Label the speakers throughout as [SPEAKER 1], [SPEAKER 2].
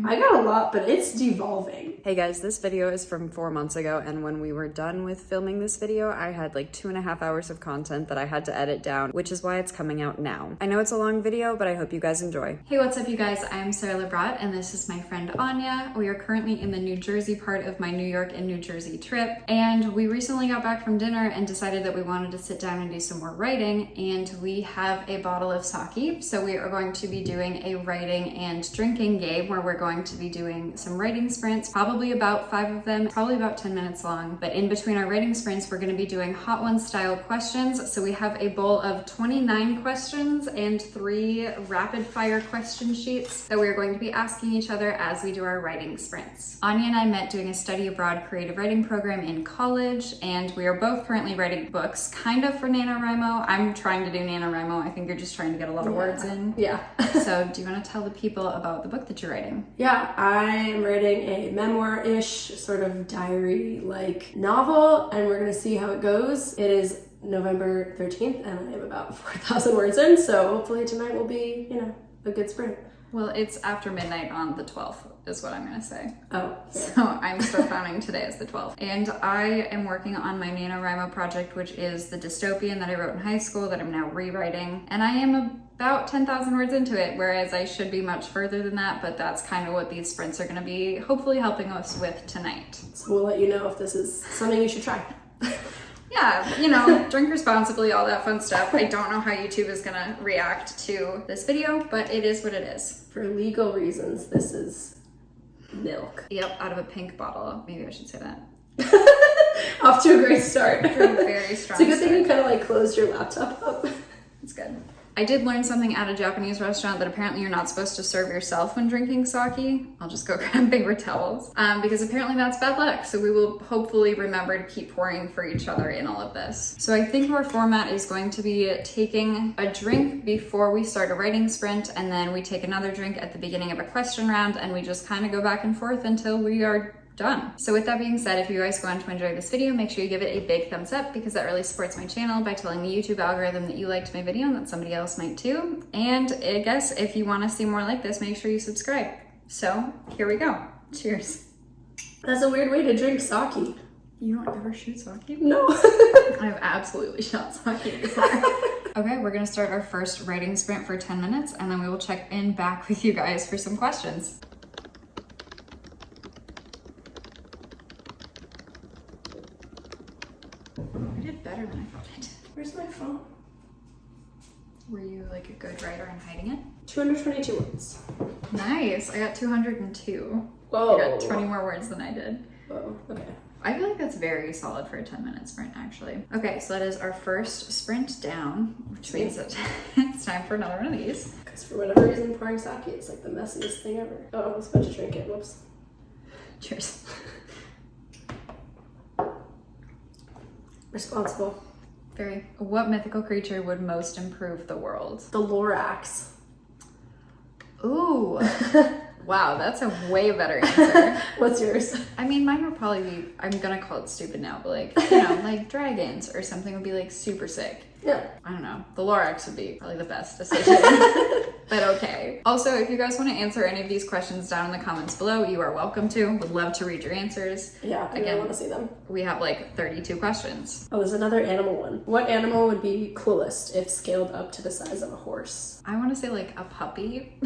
[SPEAKER 1] I got a lot, but it's devolving.
[SPEAKER 2] Hey guys, this video is from 4 months ago, and when we were done with filming this video, I had like 2.5 hours of content that I had to edit down, which is why it's coming out now. I know it's a long video, but I hope you guys enjoy.
[SPEAKER 3] Hey, what's up you guys? I'm Sara Lubratt, and this is my friend Anya. We are currently in the New Jersey part of my New York and New Jersey trip, and we recently got back from dinner and decided that we wanted to sit down and do some more writing, and we have a bottle of sake. So we are going to be doing a writing and drinking game where we're going to be doing some writing sprints, probably about 5 of them, probably about 10 minutes long. But in between our writing sprints, we're going to be doing Hot Ones style questions. So we have a bowl of 29 questions and 3 rapid fire question sheets that we're going to be asking each other as we do our writing sprints. Anya and I met doing a study abroad creative writing program in college, and we are both currently writing books, kind of for NaNoWriMo. I'm trying to do NaNoWriMo. I think you're just trying to get a lot of words in.
[SPEAKER 1] Yeah.
[SPEAKER 3] So do you want to tell the people about the book that you're writing?
[SPEAKER 1] Yeah, I'm writing a memoir-ish, sort of diary-like novel, and we're gonna see how it goes. It is November 13th, and I am about 4,000 words in, so hopefully tonight will be, a good sprint.
[SPEAKER 3] Well, it's after midnight on the 12th is what I'm gonna say.
[SPEAKER 1] Oh.
[SPEAKER 3] So I'm still counting today as the 12th. And I am working on my NaNoWriMo project, which is the dystopian that I wrote in high school that I'm now rewriting. And I am about 10,000 words into it, whereas I should be much further than that, but that's kind of what these sprints are gonna be hopefully helping us with tonight.
[SPEAKER 1] So we'll let you know if this is something you should try.
[SPEAKER 3] Yeah, drink responsibly, all that fun stuff. I don't know how YouTube is gonna react to this video, but it is what it is.
[SPEAKER 1] For legal reasons, this is milk.
[SPEAKER 3] Yep, out of a pink bottle. Maybe I should say that.
[SPEAKER 1] Off to a great start.
[SPEAKER 3] Very strong.
[SPEAKER 1] It's a good thing you kind of like closed your laptop up.
[SPEAKER 3] It's good. I did learn something at a Japanese restaurant that apparently you're not supposed to serve yourself when drinking sake. I'll just go grab paper towels because apparently that's bad luck. So we will hopefully remember to keep pouring for each other in all of this. So I think our format is going to be taking a drink before we start a writing sprint, and then we take another drink at the beginning of a question round, and we just kind of go back and forth until we are done. So with that being said, if you guys go on to enjoy this video, make sure you give it a big thumbs up because that really supports my channel by telling the YouTube algorithm that you liked my video and that somebody else might too. And I guess if you want to see more like this, make sure you subscribe. So here we go. Cheers.
[SPEAKER 1] That's a weird way to drink sake.
[SPEAKER 3] You don't ever shoot sake?
[SPEAKER 1] No.
[SPEAKER 3] I've absolutely shot sake before. Okay, we're gonna start our first writing sprint for 10 minutes and then we will check in back with you guys for some questions. I did better than I thought I did.
[SPEAKER 1] Where's my phone?
[SPEAKER 3] Were you like a good writer in hiding it?
[SPEAKER 1] 222 words.
[SPEAKER 3] Nice. I got 202.
[SPEAKER 1] Whoa.
[SPEAKER 3] You got 20 more words than I did.
[SPEAKER 1] Whoa, okay.
[SPEAKER 3] I feel like that's very solid for a 10-minute sprint, actually. Okay, so that is our first sprint down, which means that it's time for another one of these.
[SPEAKER 1] Because for whatever reason, pouring sake is like the messiest thing ever. Oh, I was about to drink it. Whoops.
[SPEAKER 3] Cheers.
[SPEAKER 1] Responsible.
[SPEAKER 3] Very. What mythical creature would most improve the world?
[SPEAKER 1] The Lorax.
[SPEAKER 3] Ooh. Wow, that's a way better answer.
[SPEAKER 1] What's yours?
[SPEAKER 3] I mean, mine would probably be, I'm gonna call it stupid now, but like, like dragons or something would be like super sick.
[SPEAKER 1] Yeah.
[SPEAKER 3] I don't know. The Lorax would be probably the best decision. But okay. Also, if you guys want to answer any of these questions down in the comments below, you are welcome to. Would love to read your answers.
[SPEAKER 1] Yeah, I really want to see them.
[SPEAKER 3] We have like 32 questions.
[SPEAKER 1] Oh, there's another animal one. What animal would be coolest if scaled up to the size of a horse?
[SPEAKER 3] I want to say like a puppy,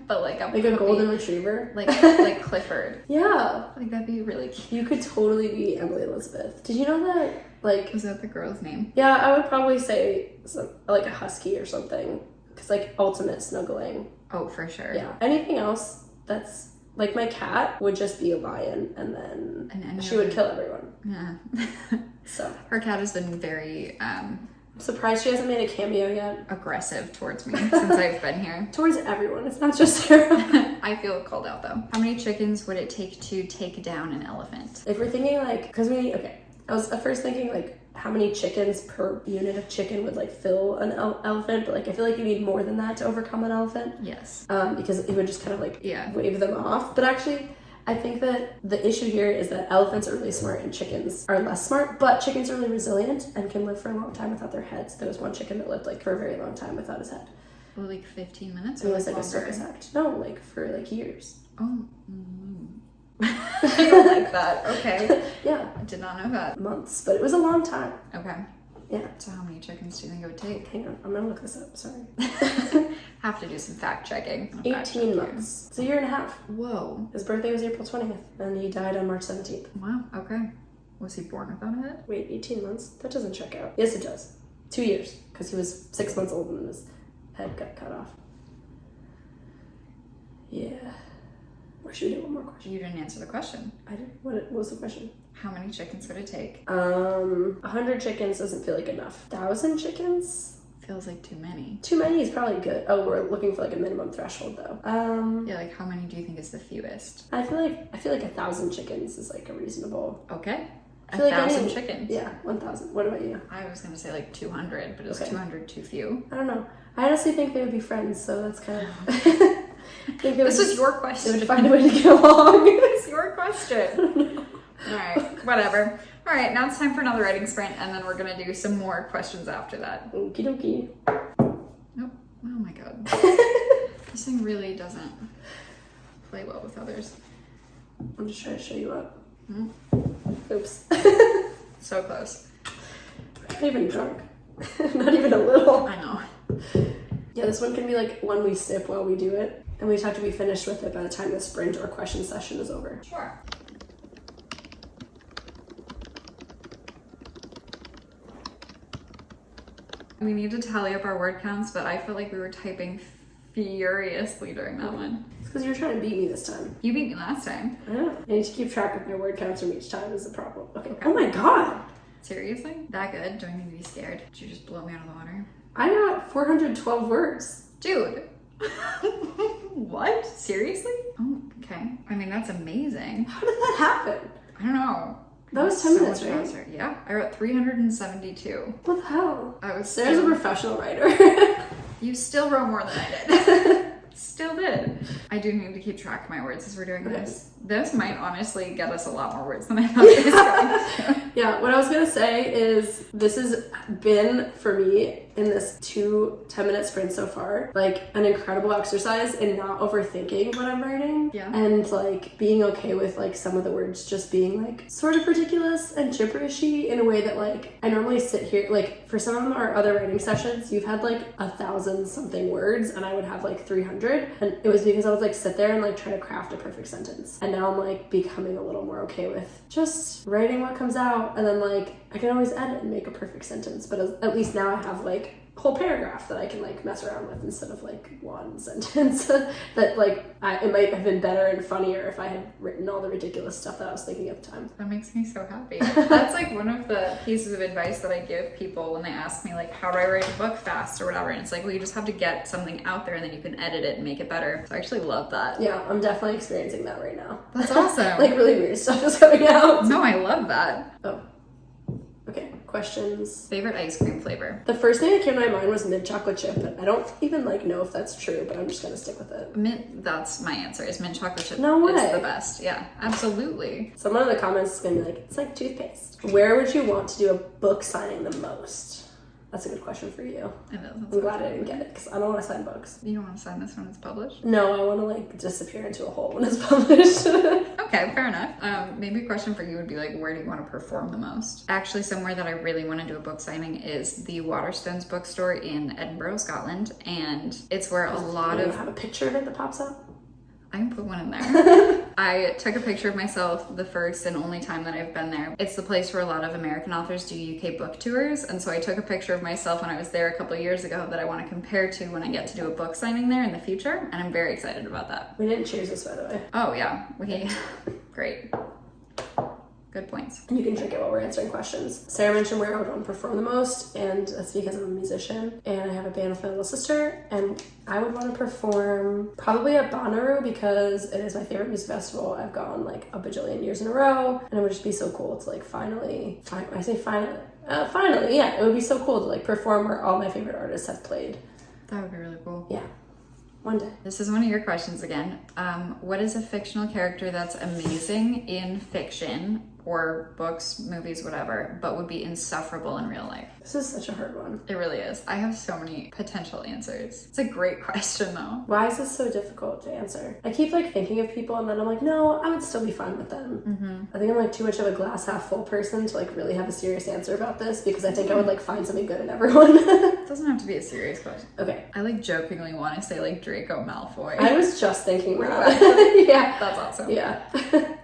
[SPEAKER 3] but like a
[SPEAKER 1] a golden retriever?
[SPEAKER 3] Like Clifford.
[SPEAKER 1] Yeah.
[SPEAKER 3] Like that'd be really cute.
[SPEAKER 1] You could totally be Emily Elizabeth. Did you know that?
[SPEAKER 3] Was that the girl's name?
[SPEAKER 1] Yeah, I would probably say like a husky or something. Because like ultimate snuggling.
[SPEAKER 3] Oh, for sure.
[SPEAKER 1] Yeah. Anything else that's like my cat would just be a lion, and then she would kill everyone.
[SPEAKER 3] Yeah.
[SPEAKER 1] So
[SPEAKER 3] her cat has been very
[SPEAKER 1] I'm surprised she hasn't made a cameo yet.
[SPEAKER 3] Aggressive towards me since I've been here.
[SPEAKER 1] Towards everyone. It's not just Sara.
[SPEAKER 3] I feel called out though. How many chickens would it take to take down an elephant?
[SPEAKER 1] If we're thinking I was at first thinking like how many chickens per unit of chicken would like fill an elephant, but like I feel like you need more than that to overcome an elephant.
[SPEAKER 3] Yes.
[SPEAKER 1] Because it would just kind of like wave them off. But actually, I think that the issue here is that elephants are really smart and chickens are less smart, but chickens are really resilient and can live for a long time without their heads. There was one chicken that lived like for a very long time without his head.
[SPEAKER 3] Well, like 15 minutes?
[SPEAKER 1] It was like a circus act. No, like for like years.
[SPEAKER 3] Oh, I don't like that. Okay.
[SPEAKER 1] Yeah.
[SPEAKER 3] I did not know that.
[SPEAKER 1] Months, but it was a long time.
[SPEAKER 3] Okay.
[SPEAKER 1] Yeah.
[SPEAKER 3] So how many chickens do you think it would take?
[SPEAKER 1] Hang on, I'm gonna look this up, sorry.
[SPEAKER 3] Have to do some fact checking.
[SPEAKER 1] 18 months. It's a year and a half.
[SPEAKER 3] Whoa.
[SPEAKER 1] His birthday was April 20th, and he died on March 17th.
[SPEAKER 3] Wow, okay. Was he born without a head?
[SPEAKER 1] Wait, 18 months? That doesn't check out. Yes, it does. 2 years, because he was 6 months old when his head got cut off. Yeah. Or should we do one more question?
[SPEAKER 3] You didn't answer the question.
[SPEAKER 1] I did. What was the question?
[SPEAKER 3] How many chickens would it take?
[SPEAKER 1] 100 chickens doesn't feel like enough. 1,000 chickens?
[SPEAKER 3] Feels like too many.
[SPEAKER 1] Too many is probably good. Oh, we're looking for like a minimum threshold though.
[SPEAKER 3] Yeah, like how many do you think is the fewest?
[SPEAKER 1] I feel like 1,000 chickens is like a reasonable.
[SPEAKER 3] Okay.
[SPEAKER 1] I feel like
[SPEAKER 3] 1,000 chickens.
[SPEAKER 1] Yeah, 1,000. What about you?
[SPEAKER 3] I was gonna say like 200, but is
[SPEAKER 1] Okay.
[SPEAKER 3] 200 too few?
[SPEAKER 1] I don't know. I honestly think they would be friends, so that's kind of. I think
[SPEAKER 3] This is your
[SPEAKER 1] They
[SPEAKER 3] question.
[SPEAKER 1] would find a way to get along.
[SPEAKER 3] It's your question. Alright, whatever. Alright, now it's time for another writing sprint, and then we're gonna do some more questions after that.
[SPEAKER 1] Okie dokie.
[SPEAKER 3] Nope. Oh my god. This thing really doesn't play well with others.
[SPEAKER 1] I'm just trying to show you up.
[SPEAKER 3] Hmm?
[SPEAKER 1] Oops.
[SPEAKER 3] So close.
[SPEAKER 1] I'm not even drunk. Not even a little.
[SPEAKER 3] I know.
[SPEAKER 1] Yeah, this one can be like one we sip while we do it, and we have to be finished with it by the time the sprint or question session is over.
[SPEAKER 3] Sure. We need to tally up our word counts, but I felt like we were typing furiously during that one.
[SPEAKER 1] It's because you were trying to beat me this time.
[SPEAKER 3] You beat me last time.
[SPEAKER 1] I know. I need to keep track of my word counts from each time is the problem. Okay. Oh my god!
[SPEAKER 3] Seriously? That good? Do I need to be scared? Did you just blow me out of the water?
[SPEAKER 1] I got 412 words.
[SPEAKER 3] Dude! What? Seriously? Oh, okay. I mean, that's amazing.
[SPEAKER 1] How did that happen?
[SPEAKER 3] I don't know.
[SPEAKER 1] That was
[SPEAKER 3] So
[SPEAKER 1] 10 minutes,
[SPEAKER 3] much
[SPEAKER 1] right?
[SPEAKER 3] faster. Yeah, I wrote 372.
[SPEAKER 1] What the hell?
[SPEAKER 3] I was
[SPEAKER 1] Sarah's a
[SPEAKER 3] still-
[SPEAKER 1] professional writer.
[SPEAKER 3] You still wrote more than I did. Still did. I do need to keep track of my words as we're doing
[SPEAKER 1] Okay.
[SPEAKER 3] this. This might honestly get us a lot more words than I thought it was going to.
[SPEAKER 1] Yeah, what I was gonna say is this has been, for me, in this 2 10-minute sprints so far, like an incredible exercise in not overthinking what I'm writing.
[SPEAKER 3] Yeah.
[SPEAKER 1] And like being okay with like some of the words just being like sort of ridiculous and gibberishy in a way that like I normally sit here, like for some of our other writing sessions, you've had like 1,000 something words and I would have like 300. And it was because I was like sit there and like try to craft a perfect sentence. And now I'm like becoming a little more okay with just writing what comes out, and then like I can always edit and make a perfect sentence, but at least now I have like a whole paragraph that I can like mess around with instead of like one sentence that like it might have been better and funnier if I had written all the ridiculous stuff that I was thinking at the time.
[SPEAKER 3] That makes me so happy. That's like one of the pieces of advice that I give people when they ask me like, how do I write a book fast or whatever? And it's like, well, you just have to get something out there and then you can edit it and make it better. So I actually love that.
[SPEAKER 1] Yeah, I'm definitely experiencing that right now.
[SPEAKER 3] That's awesome.
[SPEAKER 1] Like really weird stuff is coming out.
[SPEAKER 3] No, I love that.
[SPEAKER 1] Oh. Okay, questions.
[SPEAKER 3] Favorite ice cream flavor?
[SPEAKER 1] The first thing that came to my mind was mint chocolate chip, and I don't even like know if that's true, but I'm just gonna stick with it.
[SPEAKER 3] Mint, that's my answer, is mint chocolate chip.
[SPEAKER 1] No way.
[SPEAKER 3] Is the best. Yeah, absolutely.
[SPEAKER 1] Someone in the comments is gonna be like, it's like toothpaste. Where would you want to do a book signing the most? That's a good question for you.
[SPEAKER 3] I know,
[SPEAKER 1] I'm glad I didn't get it, because I don't want to sign books.
[SPEAKER 3] You don't want to sign this when it's published?
[SPEAKER 1] No, I want to like disappear into a hole when it's published.
[SPEAKER 3] Okay, fair enough. Maybe a question for you would be like, where do you want to perform the most? Actually, somewhere that I really want to do a book signing is the Waterstones bookstore in Edinburgh, Scotland, and it's where a lot
[SPEAKER 1] You
[SPEAKER 3] of...
[SPEAKER 1] have a picture of it that pops up?
[SPEAKER 3] I can put one in there. I took a picture of myself the first and only time that I've been there. It's the place where a lot of American authors do UK book tours, and so I took a picture of myself when I was there a couple of years ago that I want to compare to when I get to do a book signing there in the future, and I'm very excited about that.
[SPEAKER 1] We didn't choose this, by the way.
[SPEAKER 3] Oh yeah, great. Good points.
[SPEAKER 1] And you can drink it while we're answering questions. Sarah mentioned where I would want to perform the most, and that's because I'm a musician and I have a band with my little sister, and I would want to perform probably at Bonnaroo because it is my favorite music festival. I've gone like a bajillion years in a row, and it would just be so cool to like finally, yeah, it would be so cool to like perform where all my favorite artists have played.
[SPEAKER 3] That would be really cool.
[SPEAKER 1] Yeah. One day.
[SPEAKER 3] This is one of your questions again. What is a fictional character that's amazing in fiction or books, movies, whatever, but would be insufferable in real life?
[SPEAKER 1] This is such a hard one.
[SPEAKER 3] It really is. I have so many potential answers. It's a great question though.
[SPEAKER 1] Why is this so difficult to answer? I keep like thinking of people and then I'm like, no, I would still be fine with them. I think I'm like too much of a glass half full person to like really have a serious answer about this, because I think I would like find something good in everyone.
[SPEAKER 3] It doesn't have to be a serious question.
[SPEAKER 1] Okay.
[SPEAKER 3] I like jokingly want to say like Draco Malfoy.
[SPEAKER 1] I was just thinking that. Yeah.
[SPEAKER 3] That's awesome.
[SPEAKER 1] Yeah.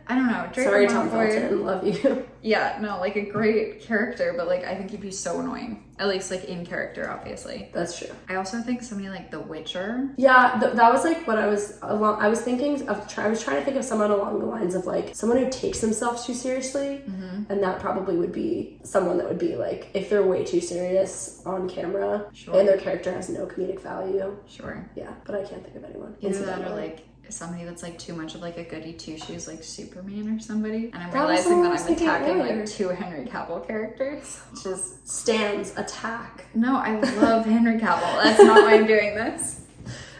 [SPEAKER 3] I don't know. Draco
[SPEAKER 1] Sorry,
[SPEAKER 3] Malfoy.
[SPEAKER 1] Tom Felton. Love you.
[SPEAKER 3] Yeah, no, like a great character, but like I think he'd be so annoying. At least like in character, obviously.
[SPEAKER 1] That's true.
[SPEAKER 3] I also think somebody like The Witcher.
[SPEAKER 1] Yeah, that was like what I was thinking of. I was trying to think of someone along the lines of like someone who takes themselves too seriously, and that probably would be someone that would be like, if they're way too serious on camera, and their character has no comedic value.
[SPEAKER 3] Sure.
[SPEAKER 1] Yeah, but I can't think of anyone.
[SPEAKER 3] Either that or like somebody that's like too much of like a goody two shoes, like Superman or somebody. And I'm
[SPEAKER 1] That was
[SPEAKER 3] realizing
[SPEAKER 1] what I
[SPEAKER 3] that
[SPEAKER 1] was
[SPEAKER 3] I'm
[SPEAKER 1] thinking
[SPEAKER 3] attacking
[SPEAKER 1] earlier.
[SPEAKER 3] like two Henry Cavill characters.
[SPEAKER 1] Just stands attack.
[SPEAKER 3] No, I love Henry Cavill. That's not why I'm doing this.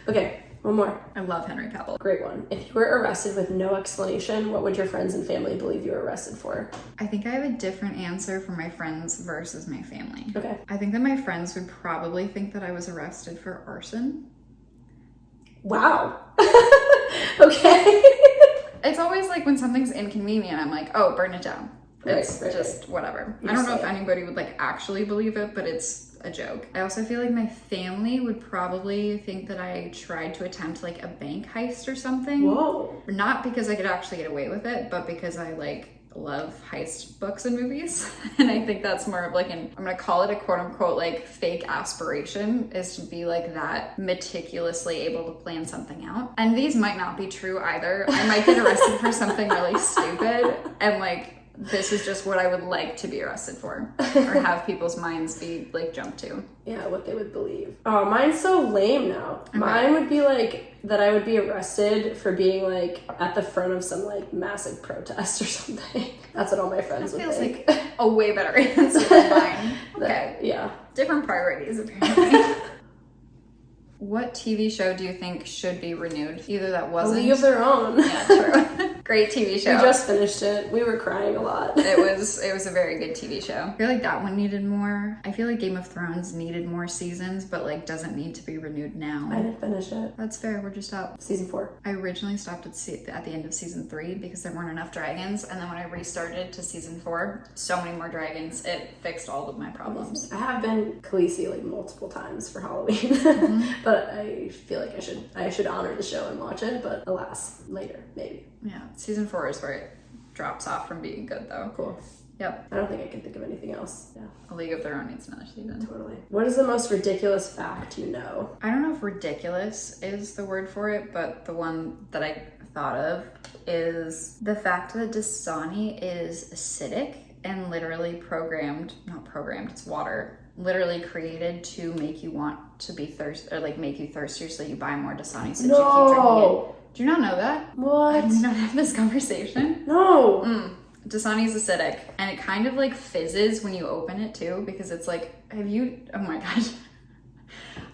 [SPEAKER 1] Okay, one more.
[SPEAKER 3] I love Henry Cavill.
[SPEAKER 1] Great one. If you were arrested with no explanation, what would your friends and family believe you were arrested for?
[SPEAKER 3] I think I have a different answer for my friends versus my family.
[SPEAKER 1] Okay.
[SPEAKER 3] I think that my friends would probably think that I was arrested for arson.
[SPEAKER 1] Wow. Okay.
[SPEAKER 3] It's always like when something's inconvenient, I'm like, oh, burn it down. It's
[SPEAKER 1] Right.
[SPEAKER 3] just whatever.
[SPEAKER 1] You
[SPEAKER 3] I don't know
[SPEAKER 1] say
[SPEAKER 3] if
[SPEAKER 1] it.
[SPEAKER 3] anybody would like actually believe it, but it's a joke. I also feel like my family would probably think that I tried to attempt like a bank heist or something.
[SPEAKER 1] Whoa.
[SPEAKER 3] Not because I could actually get away with it, but because I like love heist books and movies. And I think that's more of like I'm gonna call it a quote unquote like fake aspiration, is to be like that meticulously able to plan something out. And these might not be true either. I might get arrested for something really stupid, and like this is just what I would like to be arrested for, or have people's minds be like jumped to.
[SPEAKER 1] Yeah, what they would believe. Oh, mine's so lame now. Okay. Mine would be like that I would be arrested for being like at the front of some like massive protest or something. That's what all my friends would think.
[SPEAKER 3] Feels like a way better answer than mine. Okay.
[SPEAKER 1] Yeah.
[SPEAKER 3] Different priorities apparently. What TV show do you think should be renewed? Either that wasn't.
[SPEAKER 1] A League of Their Own.
[SPEAKER 3] Yeah, true. Great TV show.
[SPEAKER 1] We just finished it. We were crying a lot.
[SPEAKER 3] It was a very good TV show. I feel like that one needed more. I feel like Game of Thrones needed more seasons, but like doesn't need to be renewed now.
[SPEAKER 1] I didn't finish it.
[SPEAKER 3] That's fair. We're just up.
[SPEAKER 1] Season 4.
[SPEAKER 3] I originally stopped at the end of season 3 because there weren't enough dragons, and then when I restarted to season 4, so many more dragons. It fixed all of my problems.
[SPEAKER 1] I have been Khaleesi like multiple times for Halloween, but I feel like I should honor the show and watch it, but alas, later, maybe.
[SPEAKER 3] Yeah, season 4 is where it drops off from being good though.
[SPEAKER 1] Cool.
[SPEAKER 3] Yep.
[SPEAKER 1] I don't think I can think of anything else. Yeah.
[SPEAKER 3] A League of Their Own needs another season.
[SPEAKER 1] Totally. What is the most ridiculous fact you know?
[SPEAKER 3] I don't know if ridiculous is the word for it, but the one that I thought of is the fact that Dasani is acidic and literally it's water, literally created to make you want to be thirsty, or like make you thirstier so you buy more Dasani so that you keep drinking it. Do you not know that?
[SPEAKER 1] What?
[SPEAKER 3] Did we not have this conversation?
[SPEAKER 1] No.
[SPEAKER 3] Dasani is acidic, and it kind of like fizzes when you open it too, because it's like, oh my gosh.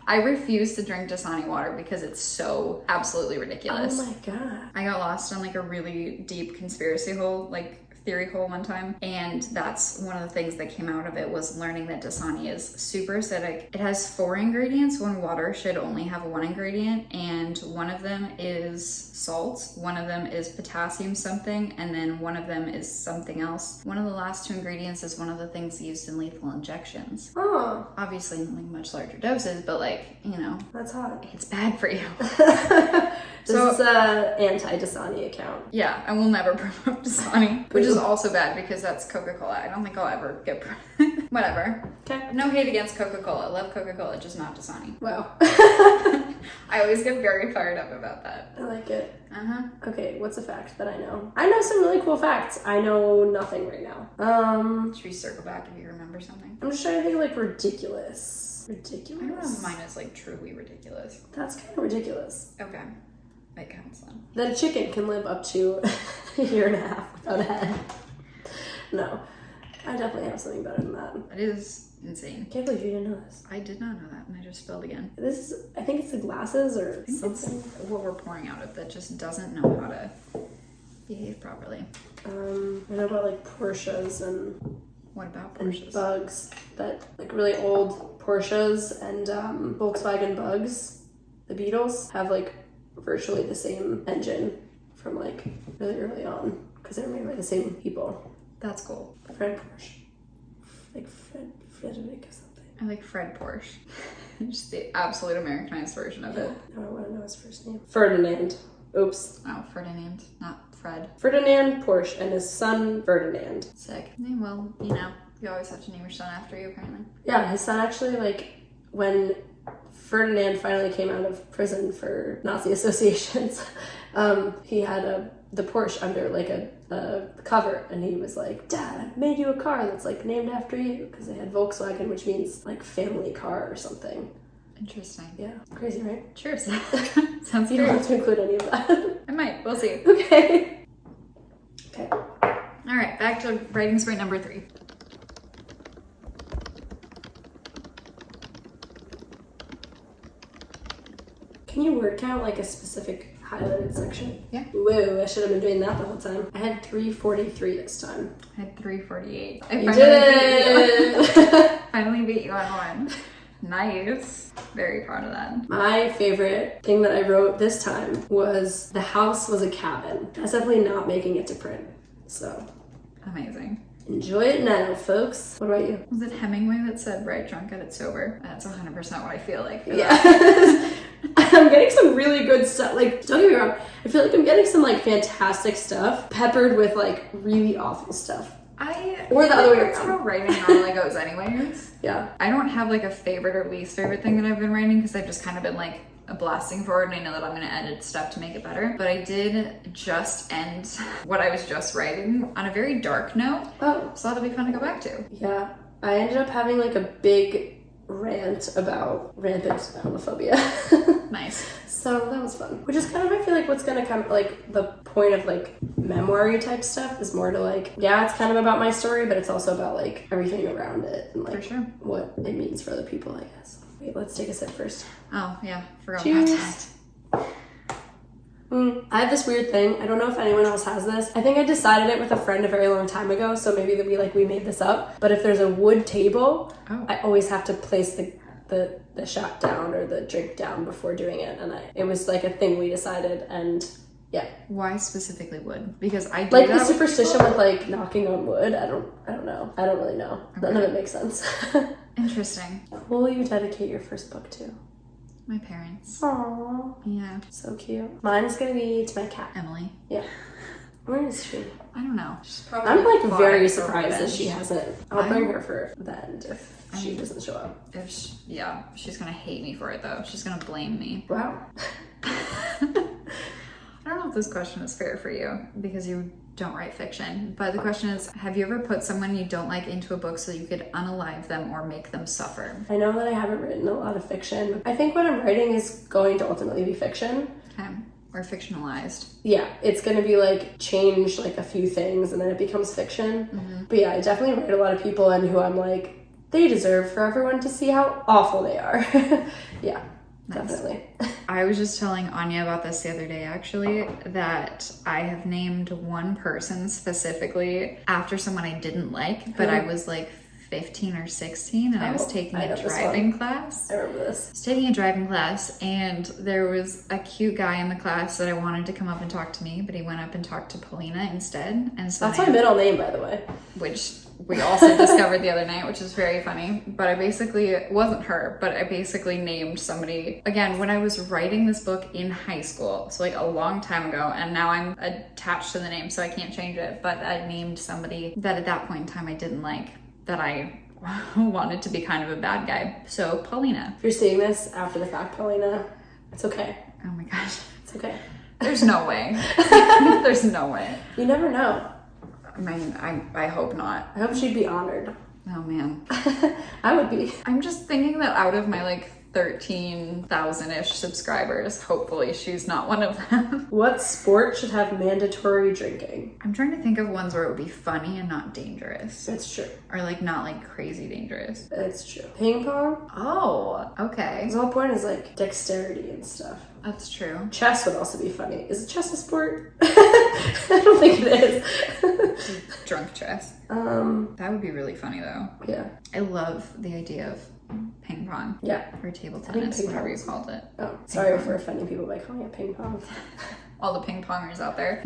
[SPEAKER 3] I refuse to drink Dasani water because it's so absolutely ridiculous.
[SPEAKER 1] Oh my god.
[SPEAKER 3] I got lost on like a really deep conspiracy hole, like theory hole one time, and that's one of the things that came out of it, was learning that Dasani is super acidic. It has 4 ingredients when water should only have 1 ingredient, and one of them is salt, one of them is potassium something, and then one of them is something else. One of the last 2 ingredients is one of the things used in lethal injections.
[SPEAKER 1] Oh.
[SPEAKER 3] Obviously in like much larger doses, but like, you know,
[SPEAKER 1] That's hot.
[SPEAKER 3] it's bad for you.
[SPEAKER 1] This is a anti-Dasani account.
[SPEAKER 3] Yeah, I will never promote Dasani, which is also bad because that's Coca-Cola. I don't think I'll ever get whatever.
[SPEAKER 1] Okay.
[SPEAKER 3] No hate against Coca-Cola. Love Coca-Cola, just not Dasani.
[SPEAKER 1] Wow.
[SPEAKER 3] I always get very fired up about that.
[SPEAKER 1] I like it.
[SPEAKER 3] Uh-huh.
[SPEAKER 1] Okay, what's a fact that I know? I know some really cool facts. I know nothing right now.
[SPEAKER 3] Should we circle back if you remember something?
[SPEAKER 1] I'm just trying to think of like ridiculous.
[SPEAKER 3] I don't know if mine is like truly ridiculous.
[SPEAKER 1] That's kind of ridiculous.
[SPEAKER 3] Okay. That counts then.
[SPEAKER 1] That a chicken can live up to a year and a half without a head. No. I definitely have something better than that.
[SPEAKER 3] That is insane.
[SPEAKER 1] I can't believe you didn't know this.
[SPEAKER 3] I did not know that, and I just spilled again.
[SPEAKER 1] This is, I think it's the glasses or
[SPEAKER 3] I think
[SPEAKER 1] something.
[SPEAKER 3] it's what we're pouring out of that just doesn't know how to behave. speak properly.
[SPEAKER 1] I know about like Porsches and
[SPEAKER 3] What about
[SPEAKER 1] and
[SPEAKER 3] Porsches?
[SPEAKER 1] bugs, that like really old Porsches and Volkswagen bugs, the Beetles, have like virtually the same engine from like really early on because they're made by the same people.
[SPEAKER 3] That's cool.
[SPEAKER 1] Fred Porsche, like Frederick or something.
[SPEAKER 3] I like Fred Porsche. Just the absolute Americanized version of it.
[SPEAKER 1] No, I want to know his first name. Ferdinand. Oops.
[SPEAKER 3] Oh, Ferdinand, not Fred.
[SPEAKER 1] Ferdinand Porsche and his son Ferdinand.
[SPEAKER 3] Sick. Yeah, well, you know, you always have to name your son after you, apparently.
[SPEAKER 1] Yeah, his son actually, like, when Ferdinand finally came out of prison for Nazi associations, he had the Porsche under like a cover, and he was like, "Dad, I made you a car that's like named after you," because they had Volkswagen, which means like family car or something.
[SPEAKER 3] Interesting.
[SPEAKER 1] Yeah, crazy, right?
[SPEAKER 3] Sure. Sounds
[SPEAKER 1] You don't
[SPEAKER 3] great.
[SPEAKER 1] have to include any of that.
[SPEAKER 3] I might. We'll see.
[SPEAKER 1] Okay. Okay.
[SPEAKER 3] All right, back to writing sprint number 3.
[SPEAKER 1] Can you word count like a specific highlighted section?
[SPEAKER 3] Yeah.
[SPEAKER 1] Whoa, I should have been doing that the whole time. I had 343 this time.
[SPEAKER 3] I had 348.
[SPEAKER 1] You did it!
[SPEAKER 3] Finally beat you on one. Nice. Very proud of that.
[SPEAKER 1] My favorite thing that I wrote this time was the house was a cabin. That's definitely not making it to print. So
[SPEAKER 3] Amazing.
[SPEAKER 1] enjoy it now, folks. What about you?
[SPEAKER 3] Was it Hemingway that said, write drunk, edit sober? That's 100% what I feel like.
[SPEAKER 1] Yeah. I'm getting some really good stuff. Like, don't get me wrong. I feel like I'm getting some like fantastic stuff peppered with like really awful stuff. Or the other way
[SPEAKER 3] That's
[SPEAKER 1] around.
[SPEAKER 3] how writing normally goes anyways.
[SPEAKER 1] Yeah.
[SPEAKER 3] I don't have like a favorite or least favorite thing that I've been writing because I've just kind of been like blasting forward and I know that I'm going to edit stuff to make it better. But I did just end what I was just writing on a very dark note.
[SPEAKER 1] Oh.
[SPEAKER 3] So that'll be fun to go back to.
[SPEAKER 1] Yeah. I ended up having like a big rant about rampant homophobia.
[SPEAKER 3] Nice.
[SPEAKER 1] So that was fun. Which is kind of, I feel like, what's gonna come, like, the point of, like, memoir-y type stuff is more to, like, yeah, it's kind of about my story, but it's also about, like, everything around it and, like,
[SPEAKER 3] For sure.
[SPEAKER 1] what it means for other people, I guess. Wait, let's take a sip first.
[SPEAKER 3] Oh, yeah. Forgot
[SPEAKER 1] Cheers.
[SPEAKER 3] about that.
[SPEAKER 1] I have this weird thing. I don't know if anyone else has this. I think I decided it with a friend a very long time ago, so maybe that we made this up. But if there's a wood table, I always have to place the shot down or the drink down before doing it, and it was like a thing we decided, and yeah.
[SPEAKER 3] Why specifically wood? Because I do
[SPEAKER 1] Like
[SPEAKER 3] that
[SPEAKER 1] the superstition
[SPEAKER 3] people.
[SPEAKER 1] with like knocking on wood. I don't know. I don't really know.
[SPEAKER 3] Okay.
[SPEAKER 1] None of it makes sense.
[SPEAKER 3] Interesting.
[SPEAKER 1] Who will you dedicate your first book to?
[SPEAKER 3] My parents.
[SPEAKER 1] Aww,
[SPEAKER 3] Yeah.
[SPEAKER 1] so cute. Mine's gonna be to my cat.
[SPEAKER 3] Emily.
[SPEAKER 1] Yeah. Where is she?
[SPEAKER 3] I don't know. She's probably
[SPEAKER 1] I'm like
[SPEAKER 3] plotting
[SPEAKER 1] very
[SPEAKER 3] for
[SPEAKER 1] surprised that
[SPEAKER 3] revenge.
[SPEAKER 1] she hasn't. I'll bring her for the end if she doesn't show up.
[SPEAKER 3] Yeah, she's gonna hate me for it though. She's gonna blame me.
[SPEAKER 1] Wow.
[SPEAKER 3] I don't know if this question is fair for you because you don't write fiction, but the question is, have you ever put someone you don't like into a book so you could unalive them or make them suffer?
[SPEAKER 1] I know that I haven't written a lot of fiction. I think what I'm writing is going to ultimately be fiction.
[SPEAKER 3] Okay. Or fictionalized.
[SPEAKER 1] Yeah, it's gonna be like change like a few things and then it becomes fiction.
[SPEAKER 3] Mm-hmm.
[SPEAKER 1] But yeah, I definitely write a lot of people in who I'm like, they deserve for everyone to see how awful they are. Yeah,
[SPEAKER 3] Nice.
[SPEAKER 1] definitely.
[SPEAKER 3] I was just telling Anya about this the other day actually, that I have named one person specifically after someone I didn't like, but I was like 15 or 16 and I was taking
[SPEAKER 1] I
[SPEAKER 3] a
[SPEAKER 1] know this
[SPEAKER 3] driving
[SPEAKER 1] one.
[SPEAKER 3] class.
[SPEAKER 1] I remember this.
[SPEAKER 3] I was taking a driving class and there was a cute guy in the class that I wanted to come up and talk to me, but he went up and talked to Paulina instead. And so
[SPEAKER 1] That's my middle name, by the way.
[SPEAKER 3] which we also discovered the other night, which is very funny. But I basically, it wasn't her, but I basically named somebody, again, when I was writing this book in high school, so like a long time ago, and now I'm attached to the name, so I can't change it, but I named somebody that at that point in time I didn't like, that I wanted to be kind of a bad guy. So Paulina.
[SPEAKER 1] If you're seeing this after the fact, Paulina, it's okay.
[SPEAKER 3] Oh my gosh.
[SPEAKER 1] It's okay.
[SPEAKER 3] There's no way. There's no way.
[SPEAKER 1] You never know.
[SPEAKER 3] I mean, I hope not.
[SPEAKER 1] I hope she'd be honored.
[SPEAKER 3] Oh man.
[SPEAKER 1] I would be.
[SPEAKER 3] I'm just thinking that out of my like 13,000-ish subscribers, hopefully she's not one of them.
[SPEAKER 1] What sport should have mandatory drinking?
[SPEAKER 3] I'm trying to think of ones where it would be funny and not dangerous.
[SPEAKER 1] That's true.
[SPEAKER 3] Or like not like crazy dangerous.
[SPEAKER 1] That's true. Ping pong?
[SPEAKER 3] Oh, okay.
[SPEAKER 1] Because the whole point is like dexterity and stuff.
[SPEAKER 3] That's true.
[SPEAKER 1] Chess would also be funny. Is chess a sport? I don't think it is.
[SPEAKER 3] Drunk chess. That would be really funny though.
[SPEAKER 1] Yeah.
[SPEAKER 3] I love the idea of ping pong.
[SPEAKER 1] Yeah.
[SPEAKER 3] Or table tennis, whatever you called it.
[SPEAKER 1] Oh, sorry for offending people by calling it ping pong.
[SPEAKER 3] All the ping pongers out there.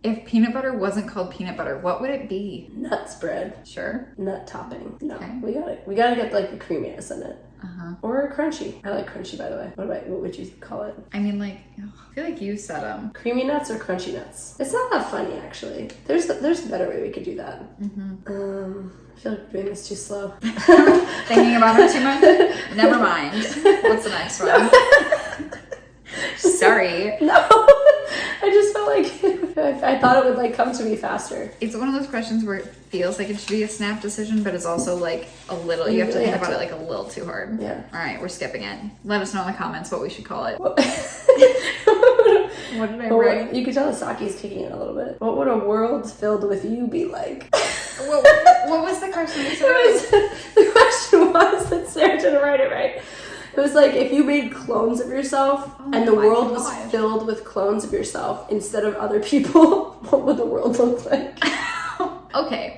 [SPEAKER 3] If peanut butter wasn't called peanut butter, what would it be?
[SPEAKER 1] Nut spread.
[SPEAKER 3] Sure.
[SPEAKER 1] Nut topping. No,
[SPEAKER 3] Okay.
[SPEAKER 1] we gotta get like the creaminess in it. Or crunchy. I like crunchy, by the way. What would you call it?
[SPEAKER 3] I mean, like, I feel like you said them.
[SPEAKER 1] Creamy nuts or crunchy nuts? It's not that funny, actually. There's a better way we could do that. I feel like doing this too slow.
[SPEAKER 3] Thinking about it too much? Never mind. What's the next one? Sorry.
[SPEAKER 1] No. I just felt like I thought it would like come to me faster.
[SPEAKER 3] It's one of those questions where it feels like it should be a snap decision, but it's also like a little, you have to think about it like a little too hard.
[SPEAKER 1] Yeah.
[SPEAKER 3] All right, we're skipping it. Let us know in the comments what we should call it. What did I write?
[SPEAKER 1] You could tell the sake's kicking in a little bit. What would a world filled with you be like?
[SPEAKER 3] What was the question?
[SPEAKER 1] The question was that Sarah didn't write it right. It was like if you made clones of yourself and the world was filled with clones of yourself instead of other people, what would the world look like?
[SPEAKER 3] Okay.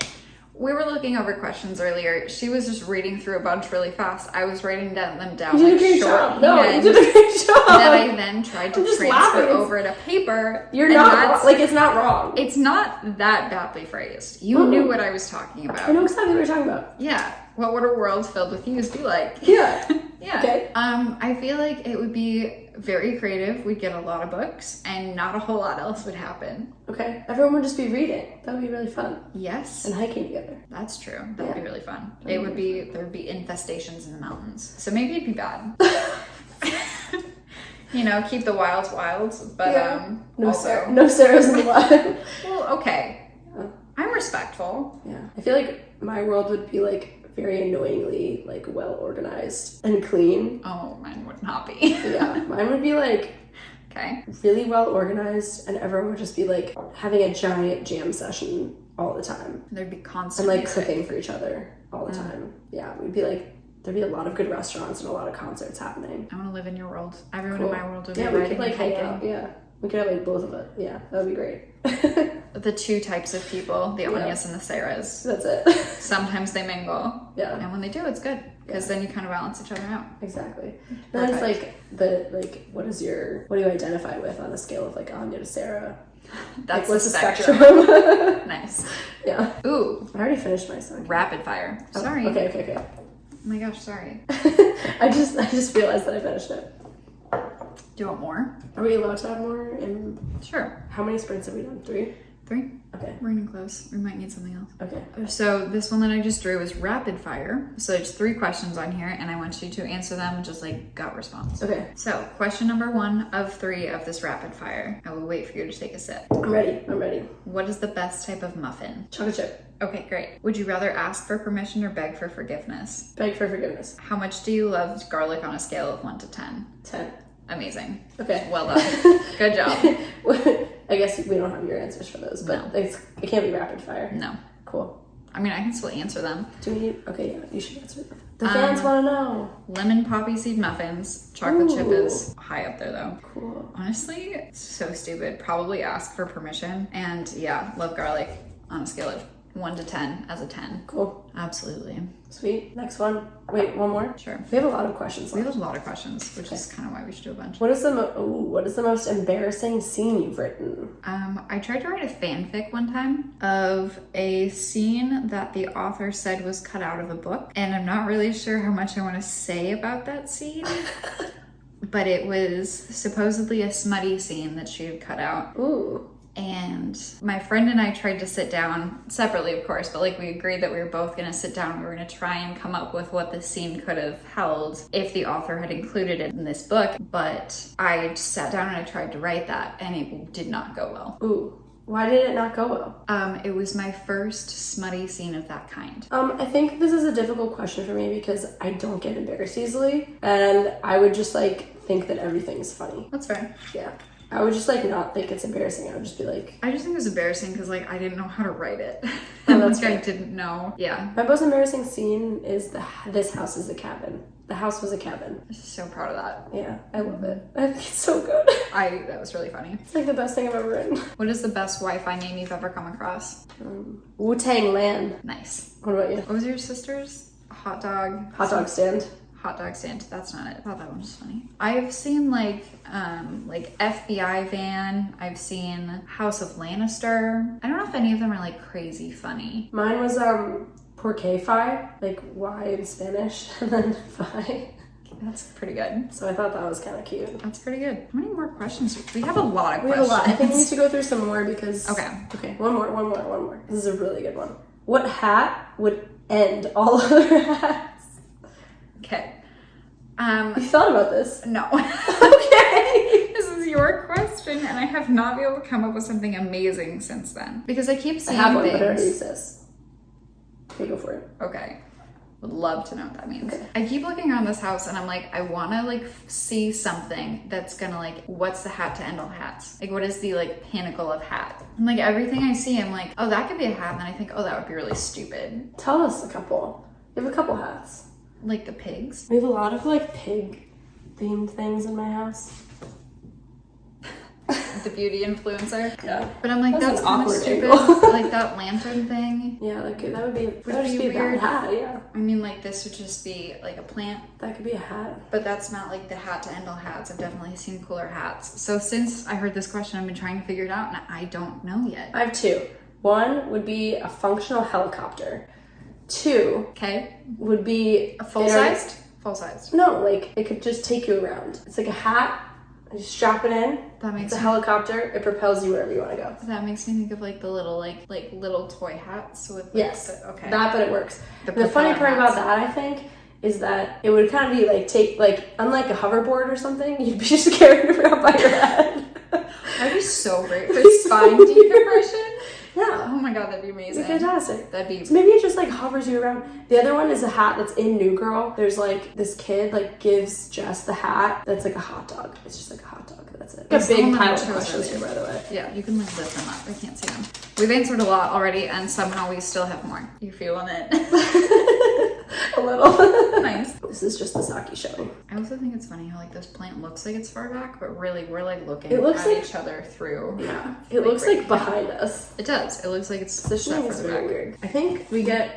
[SPEAKER 3] We were looking over questions earlier. She was just reading through a bunch really fast. I was writing them down.
[SPEAKER 1] You did a great job. No, you did a great job.
[SPEAKER 3] That I then tried to transfer over to paper.
[SPEAKER 1] You're not wrong. Like, it's not wrong.
[SPEAKER 3] It's not that badly phrased. You knew what I was talking about.
[SPEAKER 1] I know exactly what you're talking about.
[SPEAKER 3] Yeah. What would a world filled with yous be like?
[SPEAKER 1] Yeah.
[SPEAKER 3] Yeah.
[SPEAKER 1] Okay.
[SPEAKER 3] I feel like it would be very creative. We'd get a lot of books and not a whole lot else would happen.
[SPEAKER 1] Okay. Everyone would just be reading. That would be really fun.
[SPEAKER 3] Yes.
[SPEAKER 1] And hiking together.
[SPEAKER 3] That's true. That would be really fun. There would be infestations in the mountains. So maybe it'd be bad. You know, keep the wilds wilds, but
[SPEAKER 1] no Sarah's in the wild.
[SPEAKER 3] Well, okay. I'm respectful.
[SPEAKER 1] Yeah. I feel like my world would be like very annoyingly like well organized and clean.
[SPEAKER 3] Oh, mine would not be.
[SPEAKER 1] Yeah. Mine would be like really well organized and everyone would just be like having a giant jam session all the time.
[SPEAKER 3] There'd be constant
[SPEAKER 1] and like cooking for each other all the time. Yeah. We'd be like there'd be a lot of good restaurants and a lot of concerts happening.
[SPEAKER 3] I want to live in your world. Everyone in my world would be
[SPEAKER 1] we
[SPEAKER 3] writing
[SPEAKER 1] could like
[SPEAKER 3] and hiking.
[SPEAKER 1] hang out. Yeah. We could have like both of it. Yeah, that would be great.
[SPEAKER 3] The two types of people, the Anyas and the Saras.
[SPEAKER 1] That's it.
[SPEAKER 3] Sometimes they mingle.
[SPEAKER 1] Yeah.
[SPEAKER 3] And when they do, it's good. Because then you kind of balance each other out.
[SPEAKER 1] Exactly. And then it's like what do you identify with on a scale of like Anya to Sara?
[SPEAKER 3] That's
[SPEAKER 1] like, what's
[SPEAKER 3] the
[SPEAKER 1] spectrum?
[SPEAKER 3] Nice.
[SPEAKER 1] Yeah.
[SPEAKER 3] Ooh.
[SPEAKER 1] I already finished my song.
[SPEAKER 3] Rapid fire.
[SPEAKER 1] Oh,
[SPEAKER 3] sorry.
[SPEAKER 1] Okay.
[SPEAKER 3] Oh my gosh, sorry.
[SPEAKER 1] I just realized that I finished it.
[SPEAKER 3] Do you want more?
[SPEAKER 1] Are we allowed to have more?
[SPEAKER 3] Sure.
[SPEAKER 1] How many sprints have we done? 3?
[SPEAKER 3] 3?
[SPEAKER 1] Okay.
[SPEAKER 3] We're getting close. We might need something else.
[SPEAKER 1] Okay.
[SPEAKER 3] So this one that I just drew is rapid fire. So there's 3 questions on here and I want you to answer them just like gut response.
[SPEAKER 1] Okay.
[SPEAKER 3] So question number 1 of 3 of this rapid fire. I will wait for you to take a sip.
[SPEAKER 1] I'm ready.
[SPEAKER 3] What is the best type of muffin?
[SPEAKER 1] Chocolate chip.
[SPEAKER 3] Okay, great. Would you rather ask for permission or beg for forgiveness?
[SPEAKER 1] Beg for forgiveness.
[SPEAKER 3] How much do you love garlic on a scale of 1 to 10?
[SPEAKER 1] 10.
[SPEAKER 3] Amazing.
[SPEAKER 1] Okay.
[SPEAKER 3] Well done. Good job.
[SPEAKER 1] I guess we don't have your answers for those, but it can't be rapid fire.
[SPEAKER 3] No.
[SPEAKER 1] Cool.
[SPEAKER 3] I mean, I can still answer them.
[SPEAKER 1] Do we need? Okay, yeah, you should answer them. The fans want to know.
[SPEAKER 3] Lemon poppy seed muffins. Chocolate chip is high up there though.
[SPEAKER 1] Cool.
[SPEAKER 3] Honestly, it's so stupid. Probably ask for permission. And yeah, love garlic on a scale of 1 to 10 as a 10.
[SPEAKER 1] Cool.
[SPEAKER 3] Absolutely.
[SPEAKER 1] Sweet. Next one. Wait, one more?
[SPEAKER 3] Sure.
[SPEAKER 1] We have a lot of questions left.
[SPEAKER 3] We have a lot of questions, which is kind of why we should do a bunch.
[SPEAKER 1] What is the most embarrassing scene you've written?
[SPEAKER 3] I tried to write a fanfic one time of a scene that the author said was cut out of a book. And I'm not really sure how much I want to say about that scene. But it was supposedly a smutty scene that she had cut out.
[SPEAKER 1] Ooh.
[SPEAKER 3] And my friend and I tried to sit down separately, of course, but like we agreed that we were both going to sit down and we were going to try and come up with what the scene could have held if the author had included it in this book. But I sat down and I tried to write that and it did not go well.
[SPEAKER 1] Ooh. Why did it not go well?
[SPEAKER 3] It was my first smutty scene of that kind.
[SPEAKER 1] I think this is a difficult question for me because I don't get embarrassed easily. And I would just like think that everything's funny.
[SPEAKER 3] That's fair.
[SPEAKER 1] Yeah. I would just like not think it's embarrassing. I would just be like,
[SPEAKER 3] I just think it was embarrassing because like I didn't know how to write it.
[SPEAKER 1] Oh, that's
[SPEAKER 3] like, I
[SPEAKER 1] fair.
[SPEAKER 3] didn't know. Yeah.
[SPEAKER 1] My most embarrassing scene is this house is a cabin. The house was a cabin.
[SPEAKER 3] I'm so proud of that.
[SPEAKER 1] Yeah, I love it. I think it's so good.
[SPEAKER 3] That was really funny.
[SPEAKER 1] It's like the best thing I've ever written.
[SPEAKER 3] What is the best Wi-Fi name you've ever come across?
[SPEAKER 1] Wu-Tang Land.
[SPEAKER 3] Nice.
[SPEAKER 1] What about you?
[SPEAKER 3] What was your sister's? Hot dog.
[SPEAKER 1] Hot dog stand.
[SPEAKER 3] Hot dog stand. That's not it. I thought that one was funny. I've seen like FBI van. I've seen House of Lannister. I don't know if any of them are like crazy funny.
[SPEAKER 1] Mine was porque fi, like Y in Spanish, and then fi.
[SPEAKER 3] That's pretty good.
[SPEAKER 1] So I thought that was kind of cute.
[SPEAKER 3] That's pretty good. How many more questions? We have a lot of
[SPEAKER 1] We have
[SPEAKER 3] questions.
[SPEAKER 1] a lot. I think we need to go through some more because...
[SPEAKER 3] Okay.
[SPEAKER 1] Okay, one more. This is a really good one. What hat would end all other hats?
[SPEAKER 3] Okay.
[SPEAKER 1] You thought about this?
[SPEAKER 3] No.
[SPEAKER 1] Okay.
[SPEAKER 3] This is your question, and I have not been able to come up with something amazing since then. Because I keep
[SPEAKER 1] I
[SPEAKER 3] seeing
[SPEAKER 1] have one, but it already
[SPEAKER 3] things.
[SPEAKER 1] exists. Okay, go for it.
[SPEAKER 3] Okay. Would love to know what that means.
[SPEAKER 1] Okay.
[SPEAKER 3] I keep looking around this house and I'm like, I want to like see something that's gonna like, what's the hat to end all hats? Like, what is the like pinnacle of hat? And like everything I see, I'm like, oh, that could be a hat. And then I think, oh, that would be really stupid.
[SPEAKER 1] Tell us a couple. We have a couple hats.
[SPEAKER 3] Like the pigs.
[SPEAKER 1] We have a lot of like pig themed things in my house.
[SPEAKER 3] The beauty influencer.
[SPEAKER 1] Yeah.
[SPEAKER 3] But I'm like,
[SPEAKER 1] That's
[SPEAKER 3] that's
[SPEAKER 1] an
[SPEAKER 3] kind of
[SPEAKER 1] awkward
[SPEAKER 3] stupid.
[SPEAKER 1] angle.
[SPEAKER 3] Like that lantern thing.
[SPEAKER 1] Yeah, that would just
[SPEAKER 3] be
[SPEAKER 1] be a bad
[SPEAKER 3] weird.
[SPEAKER 1] hat, yeah.
[SPEAKER 3] I mean, like this would just be like a plant.
[SPEAKER 1] That could be a hat.
[SPEAKER 3] But that's not like the hat to end all hats. I've definitely seen cooler hats. So since I heard this question, I've been trying to figure it out and I don't know yet.
[SPEAKER 1] I have two. One would be a functional helicopter. Two
[SPEAKER 3] Okay.
[SPEAKER 1] would be
[SPEAKER 3] A full-sized? Full-sized.
[SPEAKER 1] No, like it could just take you around. It's like a hat. You strap it in.
[SPEAKER 3] That makes
[SPEAKER 1] It's a helicopter. It propels you wherever you want to go.
[SPEAKER 3] That makes me think of like the little like little toy hats with like,
[SPEAKER 1] Yes.
[SPEAKER 3] okay.
[SPEAKER 1] That, but it works.
[SPEAKER 3] The
[SPEAKER 1] The funny
[SPEAKER 3] propeller
[SPEAKER 1] part about
[SPEAKER 3] hats.
[SPEAKER 1] that, I think, is that it would kind of be like unlike a hoverboard or something, you'd be just carried around by your head.
[SPEAKER 3] That'd be so great for spine decompression.
[SPEAKER 1] Yeah.
[SPEAKER 3] Oh my god, that'd be
[SPEAKER 1] It'd
[SPEAKER 3] amazing.
[SPEAKER 1] be fantastic.
[SPEAKER 3] That'd be
[SPEAKER 1] So maybe it just like hovers you around. The other one is a hat that's in New Girl. There's like this kid like gives Jess the hat that's like a hot dog. It's just like a hot dog. That's it.
[SPEAKER 3] That's
[SPEAKER 1] A big
[SPEAKER 3] the one
[SPEAKER 1] pile
[SPEAKER 3] I
[SPEAKER 1] of
[SPEAKER 3] chose
[SPEAKER 1] questions here,
[SPEAKER 3] earlier.
[SPEAKER 1] by the way.
[SPEAKER 3] Yeah, you can like lift them up. I can't see them. We've answered a lot already and somehow we still have more. You feeling it?
[SPEAKER 1] A little.
[SPEAKER 3] Nice.
[SPEAKER 1] This is just the sake showing.
[SPEAKER 3] I also think it's funny how like this plant looks like it's far back, but really we're like looking
[SPEAKER 1] It looks
[SPEAKER 3] at
[SPEAKER 1] like-
[SPEAKER 3] each other through.
[SPEAKER 1] Yeah. It looks like behind us.
[SPEAKER 3] It does. It looks like it's
[SPEAKER 1] Positioning
[SPEAKER 3] set
[SPEAKER 1] is
[SPEAKER 3] further
[SPEAKER 1] very
[SPEAKER 3] back.
[SPEAKER 1] weird. I think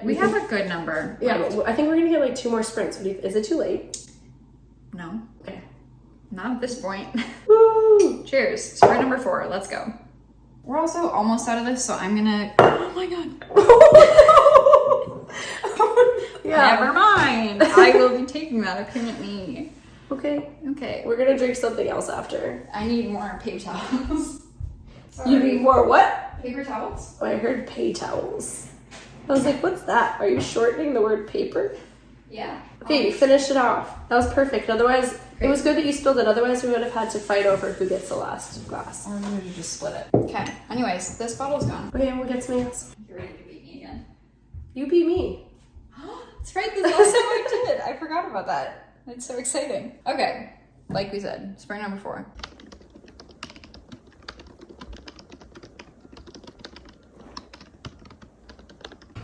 [SPEAKER 1] we
[SPEAKER 3] have a good number.
[SPEAKER 1] Yeah,
[SPEAKER 3] left.
[SPEAKER 1] but I think we're gonna get like 2 more sprints. Is it too late?
[SPEAKER 3] No,
[SPEAKER 1] Okay.
[SPEAKER 3] not at this point.
[SPEAKER 1] Woo!
[SPEAKER 3] Cheers. Sprint number 4. Let's go. We're also almost out of this, so I'm gonna. Oh my god.
[SPEAKER 1] Yeah.
[SPEAKER 3] Never mind. I will be taking that. It couldn't me.
[SPEAKER 1] Okay.
[SPEAKER 3] Okay.
[SPEAKER 1] We're gonna drink something else after.
[SPEAKER 3] I need more paper towels.
[SPEAKER 1] You need more what?
[SPEAKER 3] Paper towels?
[SPEAKER 1] Oh, I heard pay towels. I was like, what's that? Are you shortening the word paper?
[SPEAKER 3] Yeah.
[SPEAKER 1] Okay, you finished it off. That was perfect. Otherwise, it was good that you spilled it. Otherwise, we would have had to fight over who gets the last glass.
[SPEAKER 3] Or maybe we just split it. Okay. Anyways, this bottle's gone.
[SPEAKER 1] Okay, we'll get something else.
[SPEAKER 3] You're ready to beat me again.
[SPEAKER 1] You beat me.
[SPEAKER 3] That's right. This is also what I did. I forgot about that. It's so exciting. Okay. Like we said, sprint number 4.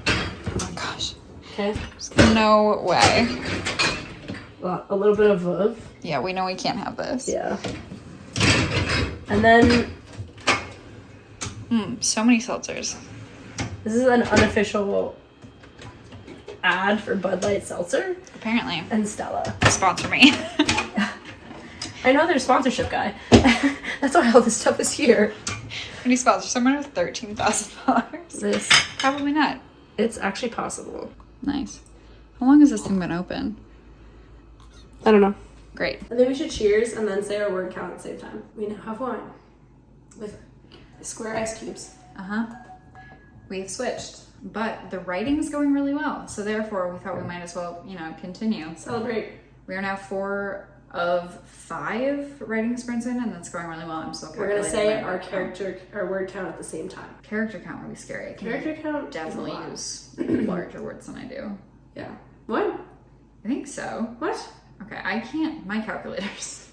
[SPEAKER 3] Oh my gosh.
[SPEAKER 1] Okay.
[SPEAKER 3] No way.
[SPEAKER 1] Well, a little bit of love.
[SPEAKER 3] Yeah, we know we can't have this.
[SPEAKER 1] Yeah. And then
[SPEAKER 3] So many seltzers.
[SPEAKER 1] this is an unofficial ad for Bud Light Seltzer
[SPEAKER 3] Apparently.
[SPEAKER 1] and Stella.
[SPEAKER 3] Sponsor me.
[SPEAKER 1] I know they're a sponsorship guy. That's why all this stuff is here.
[SPEAKER 3] Can you sponsor someone with $13,000?
[SPEAKER 1] This,
[SPEAKER 3] Probably not.
[SPEAKER 1] it's actually possible.
[SPEAKER 3] Nice. How long has this thing been open?
[SPEAKER 1] I don't know.
[SPEAKER 3] Great.
[SPEAKER 1] I think we should cheers and then say our word count at the same time. We now have wine with square ice cubes.
[SPEAKER 3] Uh-huh. We have switched. But the writing is going really well. So therefore, we thought we might as well, continue.
[SPEAKER 1] Celebrate.
[SPEAKER 3] We are now 4 of 5 writing sprints in, and that's going really well. I'm still
[SPEAKER 1] We're gonna
[SPEAKER 3] calculating
[SPEAKER 1] say
[SPEAKER 3] my
[SPEAKER 1] our word count at the same time.
[SPEAKER 3] Character count would be scary. I can
[SPEAKER 1] Character count.
[SPEAKER 3] definitely
[SPEAKER 1] is a lot.
[SPEAKER 3] use larger words than I do.
[SPEAKER 1] Yeah. What?
[SPEAKER 3] I think so.
[SPEAKER 1] What?
[SPEAKER 3] Okay, I can't. My calculators.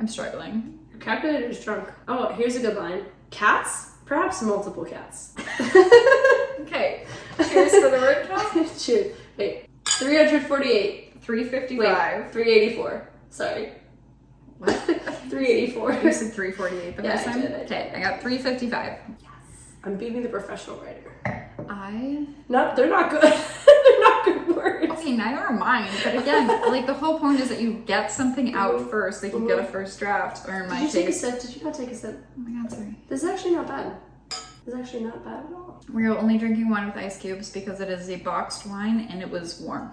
[SPEAKER 3] I'm struggling.
[SPEAKER 1] Your calculator's drunk. Oh, here's a good line. Cats? Perhaps multiple cats.
[SPEAKER 3] Okay. Cheers for the word count.
[SPEAKER 1] Cheers. Wait. 348.
[SPEAKER 3] 355.
[SPEAKER 1] Wait, 384. Sorry.
[SPEAKER 3] What?
[SPEAKER 1] 384.
[SPEAKER 3] You said 348 the first time?
[SPEAKER 1] I did.
[SPEAKER 3] Okay, I got 355.
[SPEAKER 1] I'm beating the professional writer. They're not good. They're not good words.
[SPEAKER 3] Okay, neither are mine. But again, like the whole point is that you get something out first. Like you get a first draft. Or in my case.
[SPEAKER 1] Did you take a sip? Did you not take a sip?
[SPEAKER 3] Oh my god, sorry.
[SPEAKER 1] This is actually not bad. This is actually not bad at all.
[SPEAKER 3] We're only drinking wine with ice cubes because it is a boxed wine and it was warm.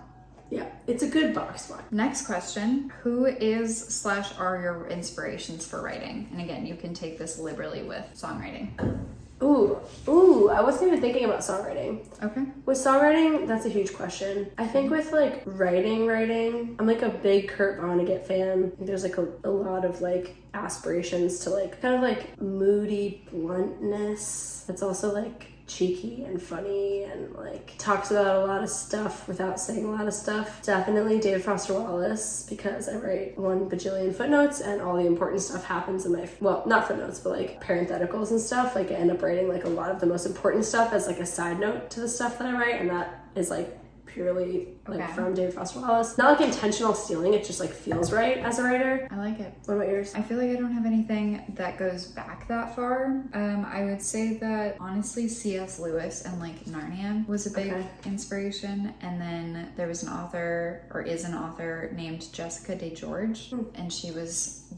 [SPEAKER 1] Yeah, it's a good box wine.
[SPEAKER 3] Next question. Who is / are your inspirations for writing? And again, you can take this liberally with songwriting.
[SPEAKER 1] Ooh, I wasn't even thinking about songwriting.
[SPEAKER 3] Okay.
[SPEAKER 1] With songwriting, that's a huge question. I think with like writing, I'm like a big Kurt Vonnegut fan. There's like a lot of like aspirations to like kind of like moody bluntness. That's also like cheeky and funny and like talks about a lot of stuff without saying a lot of stuff. Definitely David Foster Wallace, because I write 1 bajillion footnotes and all the important stuff happens in my, well, not footnotes, but like parentheticals and stuff. Like I end up writing like a lot of the most important stuff as like a side note to the stuff that I write, and that is like purely like from David Foster Wallace. Not like intentional stealing, it just like feels right as a writer.
[SPEAKER 3] I like it.
[SPEAKER 1] What about yours?
[SPEAKER 3] I feel like I don't have anything that goes back that far. I would say that honestly C.S. Lewis and like Narnia was a big inspiration. And then there was an author, or is an author, named Jessica DeGeorge, and she was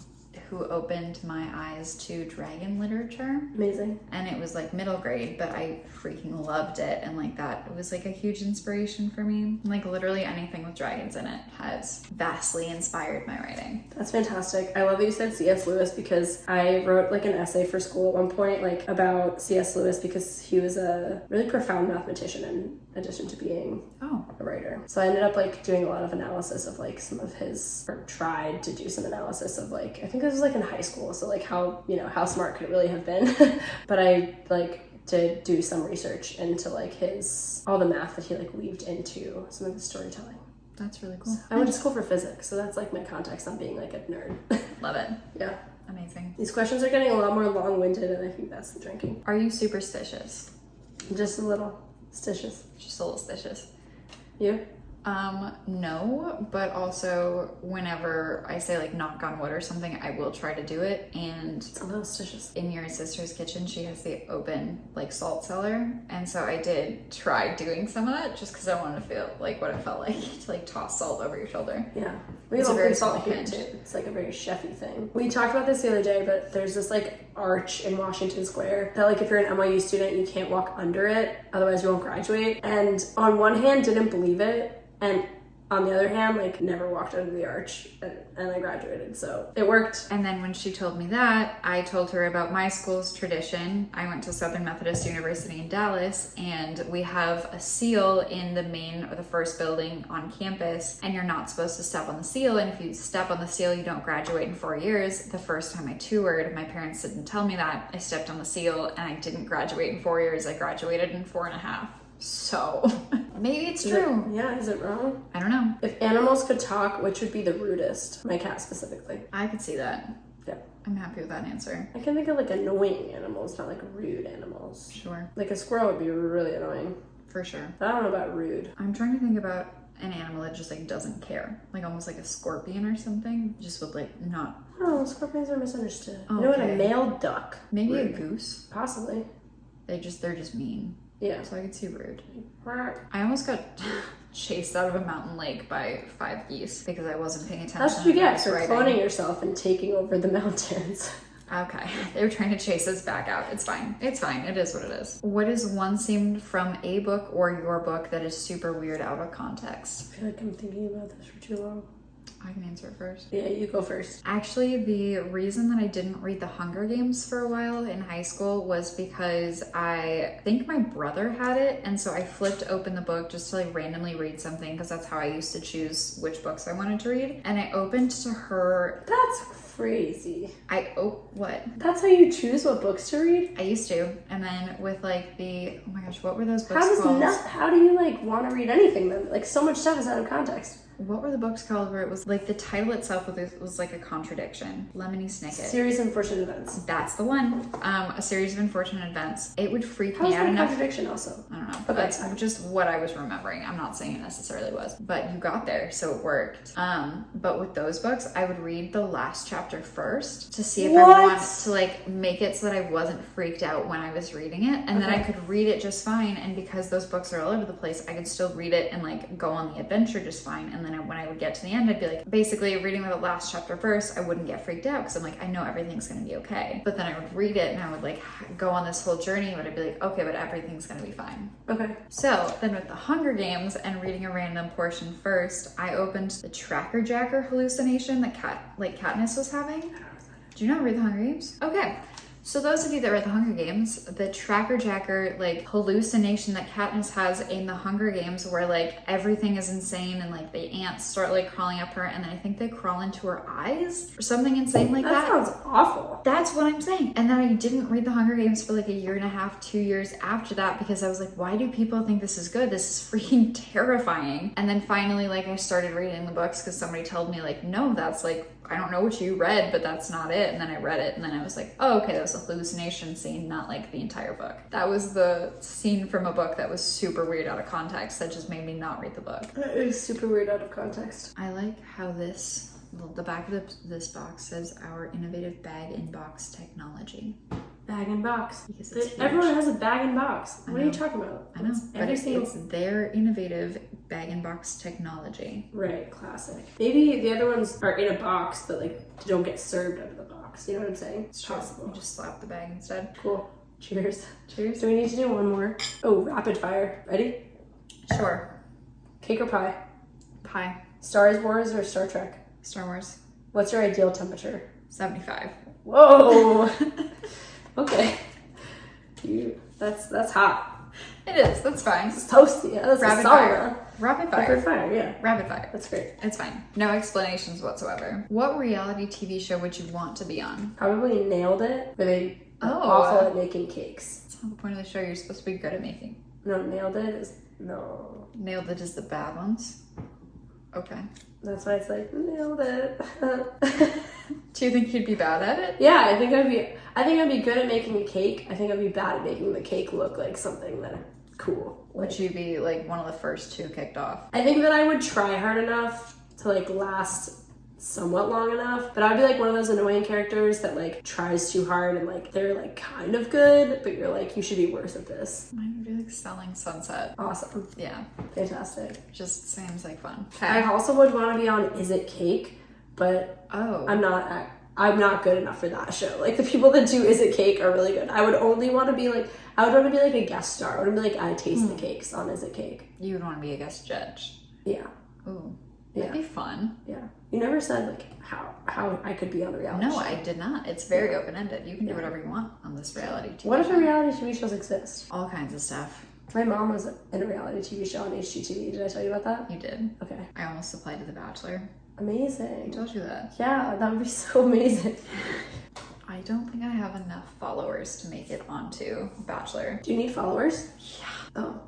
[SPEAKER 3] who opened my eyes to dragon literature.
[SPEAKER 1] Amazing.
[SPEAKER 3] And it was like middle grade, but I freaking loved it. And like that was like a huge inspiration for me. Like literally anything with dragons in it has vastly inspired my writing.
[SPEAKER 1] That's fantastic. I love that you said C.S. Lewis, because I wrote like an essay for school at one point like about C.S. Lewis, because he was a really profound mathematician in addition to being a writer. So I ended up like doing a lot of analysis of like some of his, or tried to do some analysis of like, I think this was like in high school, so like how, you know, how smart could it really have been? But I like to do some research into like all the math that he like weaved into some of his storytelling.
[SPEAKER 3] That's really cool.
[SPEAKER 1] I went to school for physics, so that's like my context on being like a nerd.
[SPEAKER 3] Love it.
[SPEAKER 1] Yeah.
[SPEAKER 3] Amazing.
[SPEAKER 1] These questions are getting a lot more long-winded, and I think that's the drinking.
[SPEAKER 3] Are you superstitious?
[SPEAKER 1] Just a little stitious.
[SPEAKER 3] Just a little stitious.
[SPEAKER 1] You?
[SPEAKER 3] No, but also whenever I say like knock on wood or something, I will try to do it. And
[SPEAKER 1] it's a little stitious.
[SPEAKER 3] In your sister's kitchen, she has the open like salt cellar, and so I did try doing some of that just because I wanted to feel like what it felt like to like toss salt over your shoulder.
[SPEAKER 1] Yeah, we have open salt here too. It's like a very chefy thing. We talked about this the other day, but there's this like arch in Washington Square that like if you're an NYU student, you can't walk under it, otherwise you won't graduate. And on one hand, didn't believe it. And on the other hand, like never walked under the arch, and I graduated, so it worked.
[SPEAKER 3] And then when she told me that, I told her about my school's tradition. I went to Southern Methodist University in Dallas, and we have a seal in the main or the first building on campus, and you're not supposed to step on the seal. And if you step on the seal, you don't graduate in 4 years. The first time I toured, my parents didn't tell me that. I stepped on the seal and I didn't graduate in 4 years. I graduated in 4.5. So maybe it's true.
[SPEAKER 1] Is it wrong?
[SPEAKER 3] I don't know.
[SPEAKER 1] If animals could talk, which would be the rudest? My cat specifically.
[SPEAKER 3] I could see that.
[SPEAKER 1] Yeah.
[SPEAKER 3] I'm happy with that answer.
[SPEAKER 1] I can think of like annoying animals, not like rude animals.
[SPEAKER 3] Sure.
[SPEAKER 1] Like a squirrel would be really annoying.
[SPEAKER 3] For sure.
[SPEAKER 1] But I don't know about rude.
[SPEAKER 3] I'm trying to think about an animal that just like doesn't care. Like almost like a scorpion or something. Just would like not.
[SPEAKER 1] Oh, scorpions are misunderstood.
[SPEAKER 3] Okay.
[SPEAKER 1] You know what? A male duck.
[SPEAKER 3] Maybe
[SPEAKER 1] rude.
[SPEAKER 3] a goose.
[SPEAKER 1] Possibly.
[SPEAKER 3] They're just mean.
[SPEAKER 1] Yeah.
[SPEAKER 3] So I could see rude.
[SPEAKER 1] Right.
[SPEAKER 3] I almost got chased out of a mountain lake by 5 geese because I wasn't paying attention.
[SPEAKER 1] That's what you get for cloning yourself and taking over the mountains.
[SPEAKER 3] Okay. They were trying to chase us back out. It's fine. It's fine. It is what it is. What is one scene from a book or your book that is super weird out of context?
[SPEAKER 1] I feel like I'm thinking about this for too long.
[SPEAKER 3] I can answer it first.
[SPEAKER 1] Yeah, you go first.
[SPEAKER 3] Actually, the reason that I didn't read The Hunger Games for a while in high school was because I think my brother had it, and so I flipped open the book just to like randomly read something, because that's how I used to choose which books I wanted to read. And I opened to her.
[SPEAKER 1] That's crazy.
[SPEAKER 3] What?
[SPEAKER 1] That's how you choose what books to read?
[SPEAKER 3] I used to. And then with like the, oh my gosh, what were those books called?
[SPEAKER 1] How do you like want to read anything then? Like so much stuff is out of context.
[SPEAKER 3] what were the books called where it was like the title itself was like a contradiction? Lemony Snicket.
[SPEAKER 1] Series of Unfortunate Events.
[SPEAKER 3] That's the one. A series of unfortunate events. It would freak
[SPEAKER 1] How's
[SPEAKER 3] me out
[SPEAKER 1] that a
[SPEAKER 3] enough.
[SPEAKER 1] contradiction also?
[SPEAKER 3] I don't know.
[SPEAKER 1] Okay.
[SPEAKER 3] That's just what I was remembering. I'm not saying it necessarily was, but you got there, so it worked. But with those books, I would read the last chapter first to see if I wanted to like make it so that I wasn't freaked out when I was reading it, and then I could read it just fine. And because those books are all over the place, I could still read it and like go on the adventure just fine. And then when I would get to the end, I'd be like, basically reading the last chapter first, I wouldn't get freaked out because I'm like, I know everything's gonna be okay. But then I would read it and I would like go on this whole journey, but I'd be like, okay, but everything's gonna be fine.
[SPEAKER 1] Okay.
[SPEAKER 3] So then with the Hunger Games and reading a random portion first, I opened the Tracker Jacker hallucination that Katniss was having. Do you not read the Hunger Games? Okay. So those of you that read the Hunger Games, the Tracker Jacker like hallucination that Katniss has in the Hunger Games where like everything is insane and like the ants start like crawling up her and then I think they crawl into her eyes or something insane like that.
[SPEAKER 1] That sounds awful.
[SPEAKER 3] That's what I'm saying. And then I didn't read the Hunger Games for like a year and a half, 2 years after that because I was like, why do people think this is good? This is freaking terrifying. And then finally like I started reading the books because somebody told me like, no, that's like, I don't know what you read, but that's not it. And then I read it and then I was like, oh, okay, that was a hallucination scene, not like the entire book. That was the scene from a book that was super weird out of context that just made me not read the book.
[SPEAKER 1] It was super weird out of context.
[SPEAKER 3] I like how the back of this box says our innovative bag and box technology.
[SPEAKER 1] Bag and box.
[SPEAKER 3] Because it's
[SPEAKER 1] everyone has a bag and box. What are you talking about?
[SPEAKER 3] I know, but it's their innovative bag and box technology.
[SPEAKER 1] Right, classic. Maybe the other ones are in a box, but like don't get served out of the box. You know what I'm saying? It's possible.
[SPEAKER 3] You just slap the bag instead.
[SPEAKER 1] Cool. Cheers.
[SPEAKER 3] Cheers.
[SPEAKER 1] Do we need to do one more? Oh, rapid fire. Ready?
[SPEAKER 3] Sure.
[SPEAKER 1] Cake or pie?
[SPEAKER 3] Pie.
[SPEAKER 1] Star Wars or Star Trek?
[SPEAKER 3] Star Wars.
[SPEAKER 1] What's your ideal temperature?
[SPEAKER 3] 75.
[SPEAKER 1] Whoa. Okay. That's hot.
[SPEAKER 3] It is. That's fine.
[SPEAKER 1] It's toasty. Yeah, that's
[SPEAKER 3] Rapid
[SPEAKER 1] a
[SPEAKER 3] fire. Rapid fire.
[SPEAKER 1] Rapid fire, yeah.
[SPEAKER 3] Rapid fire.
[SPEAKER 1] That's great.
[SPEAKER 3] It's fine. No explanations whatsoever. What reality TV show would you want to be on?
[SPEAKER 1] Probably Nailed It, but they are
[SPEAKER 3] Oh.
[SPEAKER 1] awful at making cakes.
[SPEAKER 3] That's not the point of the show. You're supposed to be good at making.
[SPEAKER 1] No, Nailed It is no.
[SPEAKER 3] Nailed It is the bad ones. Okay.
[SPEAKER 1] That's why it's like Nailed It.
[SPEAKER 3] Do you think you'd be bad at it?
[SPEAKER 1] Yeah, I think I'd be good at making a cake. I think I'd be bad at making the cake look like something that cool.
[SPEAKER 3] Would you be like one of the first two kicked off?
[SPEAKER 1] I think that I would try hard enough to like last somewhat long enough, but I'd be like one of those annoying characters that like tries too hard and like they're like kind of good, but you're like, you should be worse at this.
[SPEAKER 3] Mine would be like Selling Sunset.
[SPEAKER 1] Awesome.
[SPEAKER 3] Yeah.
[SPEAKER 1] Fantastic.
[SPEAKER 3] Just seems like fun.
[SPEAKER 1] I also would want to be on Is It Cake, but I'm not good enough for that show. Like the people that do Is It Cake are really good. I would want to be like a guest star. I would be like, I taste the cakes on Is It Cake.
[SPEAKER 3] You would want to be a guest judge.
[SPEAKER 1] Yeah.
[SPEAKER 3] Ooh.
[SPEAKER 1] Yeah.
[SPEAKER 3] That'd be fun.
[SPEAKER 1] Yeah. You never said like how I could be on the reality show.
[SPEAKER 3] No, I did not. It's very open-ended. You can do whatever you want on this reality TV
[SPEAKER 1] What if
[SPEAKER 3] show.
[SPEAKER 1] the reality TV shows exist?
[SPEAKER 3] All kinds of stuff.
[SPEAKER 1] My mom was in a reality TV show on HGTV. Did I tell you about that?
[SPEAKER 3] You did.
[SPEAKER 1] Okay.
[SPEAKER 3] I almost applied to The Bachelor.
[SPEAKER 1] Amazing.
[SPEAKER 3] I told you that.
[SPEAKER 1] Yeah, that would be so amazing.
[SPEAKER 3] I don't think I have enough followers to make it onto Bachelor.
[SPEAKER 1] Do you need followers?
[SPEAKER 3] Yeah.
[SPEAKER 1] Oh.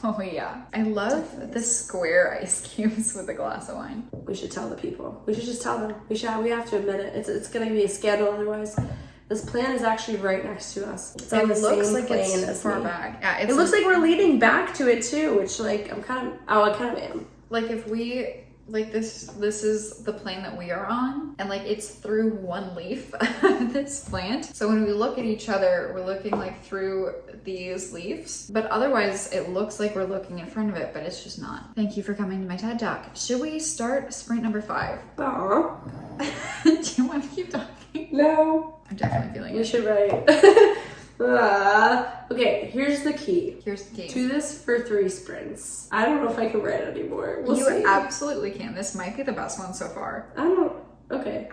[SPEAKER 3] Oh yeah. I love the square ice cubes with a glass of wine.
[SPEAKER 1] We should tell the people. We should just tell them. We have to admit it. It's gonna be a scandal otherwise. This plan is actually right next to us. It's on the
[SPEAKER 3] looks
[SPEAKER 1] same
[SPEAKER 3] like
[SPEAKER 1] plane
[SPEAKER 3] it's
[SPEAKER 1] as
[SPEAKER 3] far
[SPEAKER 1] me.
[SPEAKER 3] back. Yeah,
[SPEAKER 1] It looks like we're leading back to it too, which like I kind of am.
[SPEAKER 3] like if we like this is the plane that we are on, and like it's through one leaf of this plant. So when we look at each other, we're looking like through these leaves, but otherwise it looks like we're looking in front of it, but it's just not. Thank you for coming to my TED Talk. Should we start sprint number 5?
[SPEAKER 1] Aw.
[SPEAKER 3] Do you want to keep talking?
[SPEAKER 1] No.
[SPEAKER 3] I'm definitely feeling
[SPEAKER 1] We
[SPEAKER 3] it.
[SPEAKER 1] should write. Okay, here's the key.
[SPEAKER 3] Here's the key.
[SPEAKER 1] Do this for 3 sprints. I don't know if I can write anymore. We'll
[SPEAKER 3] You
[SPEAKER 1] see.
[SPEAKER 3] absolutely can. This might be the best one so far.
[SPEAKER 1] I don't. Okay.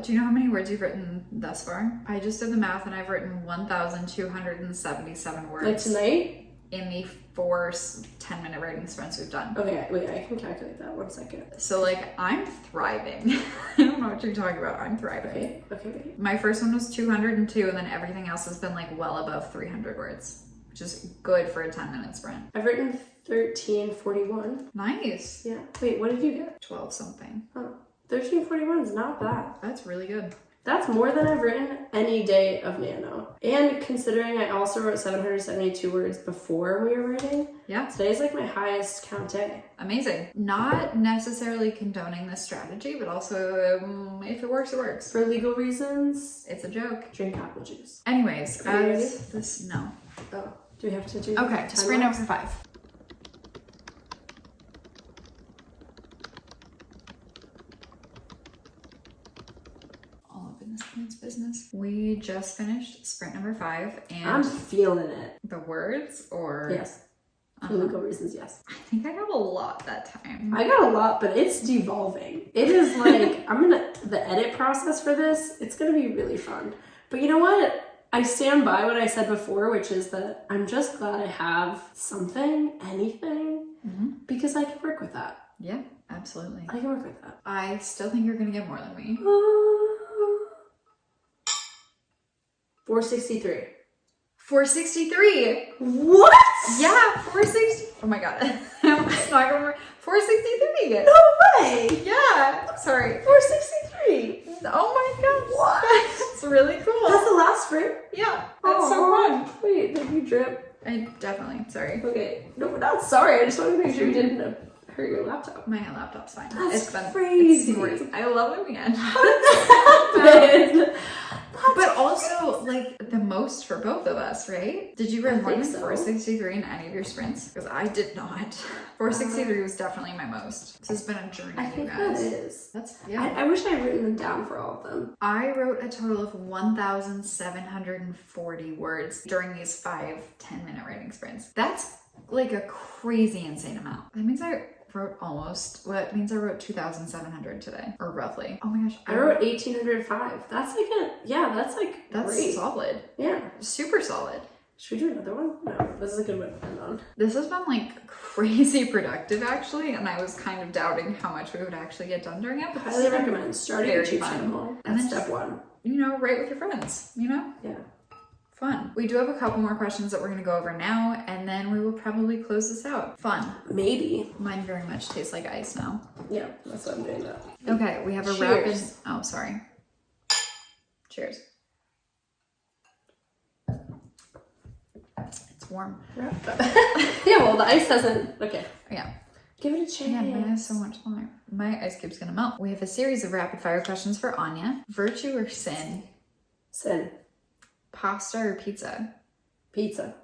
[SPEAKER 3] Do you know how many words you've written thus far? I just did the math and I've written 1,277 words.
[SPEAKER 1] Like tonight?
[SPEAKER 3] In the 4 10-minute writing sprints we've done.
[SPEAKER 1] Okay, wait, I can calculate that 1 second.
[SPEAKER 3] So like, I'm thriving. I don't know what you're talking about. I'm thriving.
[SPEAKER 1] Okay, wait.
[SPEAKER 3] My first one was 202 and then everything else has been like well above 300 words. which is good for a 10-minute sprint.
[SPEAKER 1] I've written 1341.
[SPEAKER 3] Nice.
[SPEAKER 1] Yeah. Wait, what did you get?
[SPEAKER 3] 12 something.
[SPEAKER 1] Oh, 1341 is not bad.
[SPEAKER 3] That's really good.
[SPEAKER 1] That's more than I've written any day of Nano. And considering I also wrote 772 words before we were writing,
[SPEAKER 3] yeah,
[SPEAKER 1] today's like my highest count day.
[SPEAKER 3] Amazing. Not necessarily condoning this strategy, but also if it works, it works.
[SPEAKER 1] For legal reasons,
[SPEAKER 3] it's a joke.
[SPEAKER 1] Drink apple juice.
[SPEAKER 3] Anyways,
[SPEAKER 1] Are you ready?
[SPEAKER 3] no.
[SPEAKER 1] Oh, do we have to do?
[SPEAKER 3] Okay, sprint over 5. Business. We just finished sprint number 5 and
[SPEAKER 1] I'm feeling it.
[SPEAKER 3] the words or
[SPEAKER 1] yes. For legal reasons, yes.
[SPEAKER 3] I think I got a lot that time.
[SPEAKER 1] I got a lot, but it's devolving. It is like the edit process for this, it's gonna be really fun. But you know what? I stand by what I said before, which is that I'm just glad I have something, anything, because I can work with that.
[SPEAKER 3] Yeah, absolutely.
[SPEAKER 1] I can work with that.
[SPEAKER 3] I still think you're gonna get more than me.
[SPEAKER 1] 463.
[SPEAKER 3] 463.
[SPEAKER 1] What?
[SPEAKER 3] Yeah, 460. Oh my god. I'm just not gonna remember. 463.
[SPEAKER 1] No way.
[SPEAKER 3] Yeah. Sorry.
[SPEAKER 1] 463.
[SPEAKER 3] Oh my god.
[SPEAKER 1] What?
[SPEAKER 3] It's really cool.
[SPEAKER 1] That's the last sprint?
[SPEAKER 3] Yeah. That's so fun.
[SPEAKER 1] Wait, did you drip?
[SPEAKER 3] I definitely. Sorry.
[SPEAKER 1] Okay. No, we're not sorry. I just want to make sure you didn't hurt your laptop.
[SPEAKER 3] My laptop's fine.
[SPEAKER 1] That's
[SPEAKER 3] it's
[SPEAKER 1] crazy.
[SPEAKER 3] It's I love it again.
[SPEAKER 1] Happened?
[SPEAKER 3] But also, like, the most for both of us, right? Did you write more than 463 in any of your sprints? Because I did not. 463 was definitely my most. This has been a journey,
[SPEAKER 1] I think
[SPEAKER 3] you guys.
[SPEAKER 1] that is.
[SPEAKER 3] That's, yeah.
[SPEAKER 1] I wish I had written them down for all of them.
[SPEAKER 3] I wrote a total of 1,740 words during these 5 10-minute writing sprints. That's like a crazy insane amount. That means I wrote almost, well, it means I wrote 2,700 today, or roughly. Oh my gosh.
[SPEAKER 1] I wrote 1,805. That's like that's great.
[SPEAKER 3] Solid.
[SPEAKER 1] Yeah.
[SPEAKER 3] Super solid.
[SPEAKER 1] Should we do another one? No, this is a good one to end on.
[SPEAKER 3] This has been like crazy productive actually, and I was kind of doubting how much we would actually get done during it. But
[SPEAKER 1] Highly recommend starting a YouTube channel.
[SPEAKER 3] And
[SPEAKER 1] That's
[SPEAKER 3] then
[SPEAKER 1] step 1.
[SPEAKER 3] You know, write with your friends, you know?
[SPEAKER 1] Yeah.
[SPEAKER 3] Fun. We do have a couple more questions that we're going to go over now, and then we will probably close this out. Fun.
[SPEAKER 1] Maybe.
[SPEAKER 3] Mine very much tastes like ice now.
[SPEAKER 1] Yeah, that's what I'm doing that.
[SPEAKER 3] Okay, we have a rapid... Oh, sorry. Cheers. It's warm.
[SPEAKER 1] Yeah, well, the ice doesn't... Okay.
[SPEAKER 3] Yeah.
[SPEAKER 1] Give it a chance.
[SPEAKER 3] Yeah, mine is so much smaller. My ice cube's going to melt. We have a series of rapid fire questions for Anya. Virtue or sin?
[SPEAKER 1] Sin.
[SPEAKER 3] Pasta or pizza?
[SPEAKER 1] Pizza.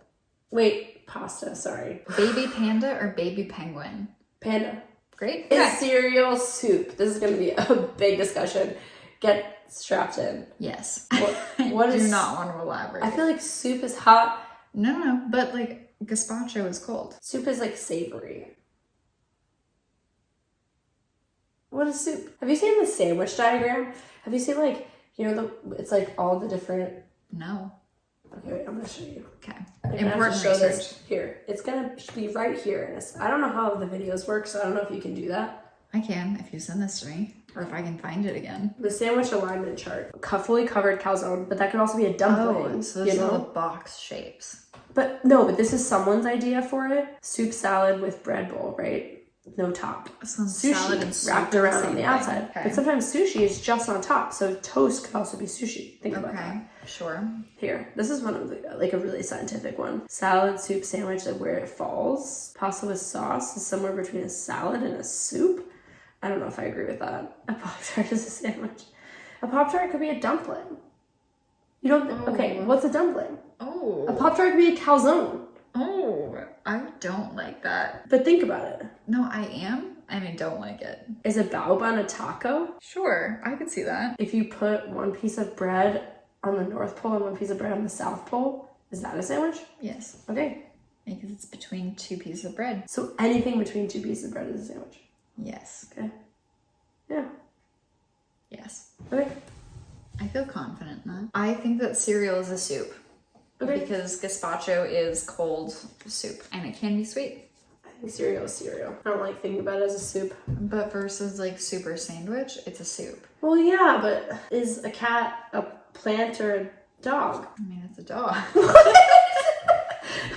[SPEAKER 1] Wait, pasta, sorry.
[SPEAKER 3] Baby panda or baby penguin?
[SPEAKER 1] Panda.
[SPEAKER 3] Great.
[SPEAKER 1] Is cereal soup? This is going to be a big discussion. Get strapped in.
[SPEAKER 3] Yes.
[SPEAKER 1] What
[SPEAKER 3] I
[SPEAKER 1] is...
[SPEAKER 3] do not want to elaborate.
[SPEAKER 1] I feel like soup is hot.
[SPEAKER 3] No, but like gazpacho is cold.
[SPEAKER 1] Soup is like savory. What is soup? Have you seen the sandwich diagram? Have you seen like, you know, it's like all the different...
[SPEAKER 3] No.
[SPEAKER 1] Okay, wait, I'm gonna show you.
[SPEAKER 3] Okay.
[SPEAKER 1] Important show research. This here. It's gonna be right here. I don't know how the videos work, so I don't know if you can do that.
[SPEAKER 3] I can if you send this to me, or if I can find it again.
[SPEAKER 1] The sandwich alignment chart. Fully covered calzone, but that could also be a dumpling.
[SPEAKER 3] Oh, so this is all the box shapes.
[SPEAKER 1] But this is someone's idea for it. Soup salad with bread bowl, right? No top.
[SPEAKER 3] Sushi salad and
[SPEAKER 1] wrapped around on the outside.
[SPEAKER 3] Okay.
[SPEAKER 1] But sometimes sushi is just on top, so toast could also be sushi. Think about that.
[SPEAKER 3] Okay, sure.
[SPEAKER 1] Here, this is one of the, like a really scientific one. Salad, soup, sandwich, like where it falls. Pasta with sauce is somewhere between a salad and a soup. I don't know if I agree with that. A Pop-Tart is a sandwich. A Pop-Tart could be a dumpling. You don't, okay, what's a dumpling?
[SPEAKER 3] Oh.
[SPEAKER 1] A Pop-Tart could be a calzone.
[SPEAKER 3] Oh, I don't like that.
[SPEAKER 1] But think about it.
[SPEAKER 3] No, I am, and I don't like it.
[SPEAKER 1] Is a bao bun a taco?
[SPEAKER 3] Sure, I could see that.
[SPEAKER 1] If you put one piece of bread on the North Pole and one piece of bread on the South Pole, is that a sandwich?
[SPEAKER 3] Yes.
[SPEAKER 1] Okay.
[SPEAKER 3] Because it's between 2 pieces of bread.
[SPEAKER 1] So anything between 2 pieces of bread is a sandwich?
[SPEAKER 3] Yes.
[SPEAKER 1] Okay. Yeah.
[SPEAKER 3] Yes.
[SPEAKER 1] Okay.
[SPEAKER 3] I feel confident in that. I think that cereal is a soup.
[SPEAKER 1] Okay.
[SPEAKER 3] Because gazpacho is cold soup, and it can be sweet.
[SPEAKER 1] I think cereal is cereal. I don't like thinking about it as a soup.
[SPEAKER 3] But versus like soup or sandwich, it's a soup.
[SPEAKER 1] Well, yeah, but is a cat a plant or a dog?
[SPEAKER 3] I mean, it's a dog.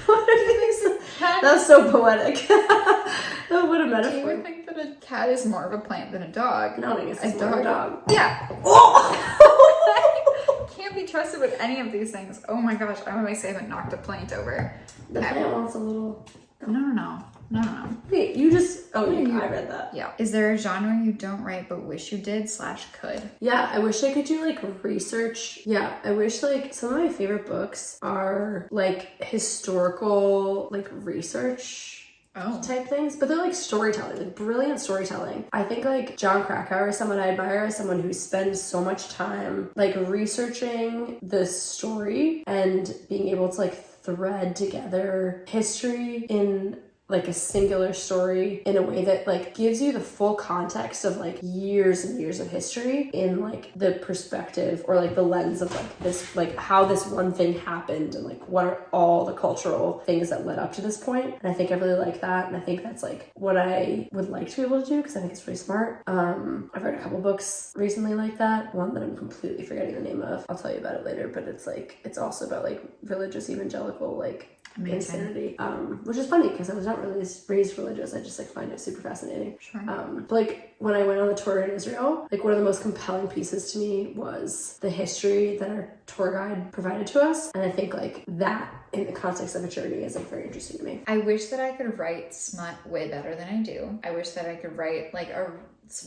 [SPEAKER 1] What
[SPEAKER 3] cat.
[SPEAKER 1] That's so poetic. Oh, what a
[SPEAKER 3] You
[SPEAKER 1] metaphor.
[SPEAKER 3] would think that a cat is more of a plant than a dog.
[SPEAKER 1] No, I guess it's more of a dog.
[SPEAKER 3] Yeah.
[SPEAKER 1] Oh!
[SPEAKER 3] Can't be trusted with any of these things. Oh my gosh, I always say I haven't knocked a plant over.
[SPEAKER 1] The plant wants a little...
[SPEAKER 3] No.
[SPEAKER 1] Wait, you just... Oh,
[SPEAKER 3] Yeah,
[SPEAKER 1] I read that.
[SPEAKER 3] Yeah. Is there a genre you don't write but wish you did / could?
[SPEAKER 1] Yeah, I wish I could do like research. Yeah, I wish like some of my favorite books are like historical, like research type things, but they're like storytelling, like brilliant storytelling. I think like John Krakauer is someone I admire, as someone who spends so much time like researching the story and being able to like thread together history in like a singular story in a way that like gives you the full context of like years and years of history in like the perspective or like the lens of like this, like how this one thing happened and like what are all the cultural things that led up to this point. And I think I really like that, and I think that's like what I would like to be able to do because I think it's pretty smart. I've read a couple books recently like that. One that I'm completely forgetting the name of, I'll tell you about it later, but it's like it's also about like religious evangelical like insanity, which is funny because I was not really raised religious. I just like find it super fascinating.
[SPEAKER 3] Sure.
[SPEAKER 1] But like when I went on the tour in Israel, like one of the most compelling pieces to me was the history that our tour guide provided to us, and I think like that in the context of a journey is like very interesting to me.
[SPEAKER 3] I wish that I could write smut way better than I do. I wish that I could write like a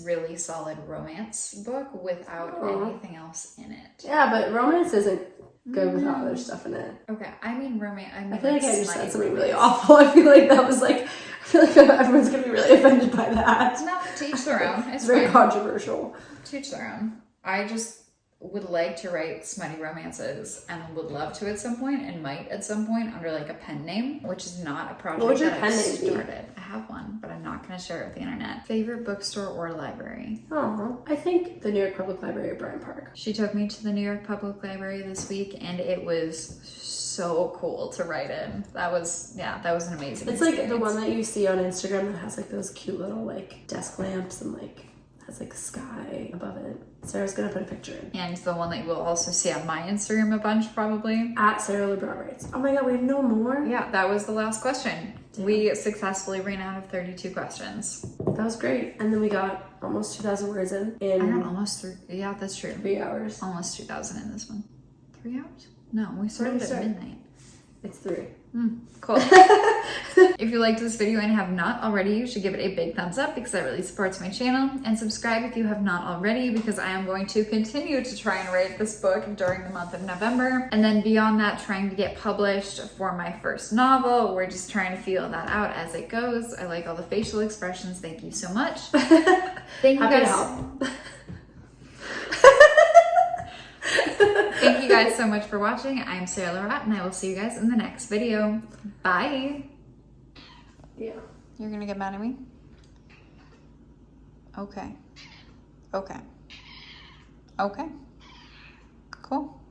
[SPEAKER 3] really solid romance book without anything else in it.
[SPEAKER 1] Yeah, but romance isn't good without other stuff in it.
[SPEAKER 3] Okay, I mean romance.
[SPEAKER 1] I feel like I just said something really awful. I feel like that was like, I feel like everyone's gonna be really offended by that.
[SPEAKER 3] No, to each their own.
[SPEAKER 1] It's very controversial.
[SPEAKER 3] To each their own. I just would like to write smutty romances and would love to at some point and might at some point under like a pen name, which is not a project
[SPEAKER 1] What would your
[SPEAKER 3] that
[SPEAKER 1] pen
[SPEAKER 3] I've
[SPEAKER 1] name be?
[SPEAKER 3] started. I have one, but I'm not going to share it with the internet. Favorite bookstore or library?
[SPEAKER 1] Oh, I think the New York Public Library at Bryant Park.
[SPEAKER 3] She took me to the New York Public Library this week and it was so cool to write in. That was an amazing
[SPEAKER 1] It's
[SPEAKER 3] experience.
[SPEAKER 1] like the one that you see on Instagram that has like those cute little like desk lamps and like has like sky above it. Sarah's gonna put a picture in.
[SPEAKER 3] And the one that you will also see on my Instagram a bunch probably.
[SPEAKER 1] At Sara Lubratt writes. Oh my god, we have no more?
[SPEAKER 3] Yeah, that was the last question. Damn. We successfully ran out of 32 questions.
[SPEAKER 1] That was great. And then we got almost 2,000 words in
[SPEAKER 3] I got almost 3. Yeah, that's true.
[SPEAKER 1] 3 hours.
[SPEAKER 3] Almost 2,000 in this one. 3 hours? No, we started at midnight.
[SPEAKER 1] It's 3.
[SPEAKER 3] Cool. If you liked this video and have not already, you should give it a big thumbs up because that really supports my channel. And subscribe if you have not already because I am going to continue to try and write this book during the month of November. And then beyond that, trying to get published for my first novel. We're just trying to feel that out as it goes. I like all the facial expressions. Thank you so much. Thank you guys. Thank you guys so much for watching. I'm Sara Lubratt and I will see you guys in the next video. Bye.
[SPEAKER 1] Yeah.
[SPEAKER 3] You're gonna get mad at me? Okay. Okay. Okay. Cool.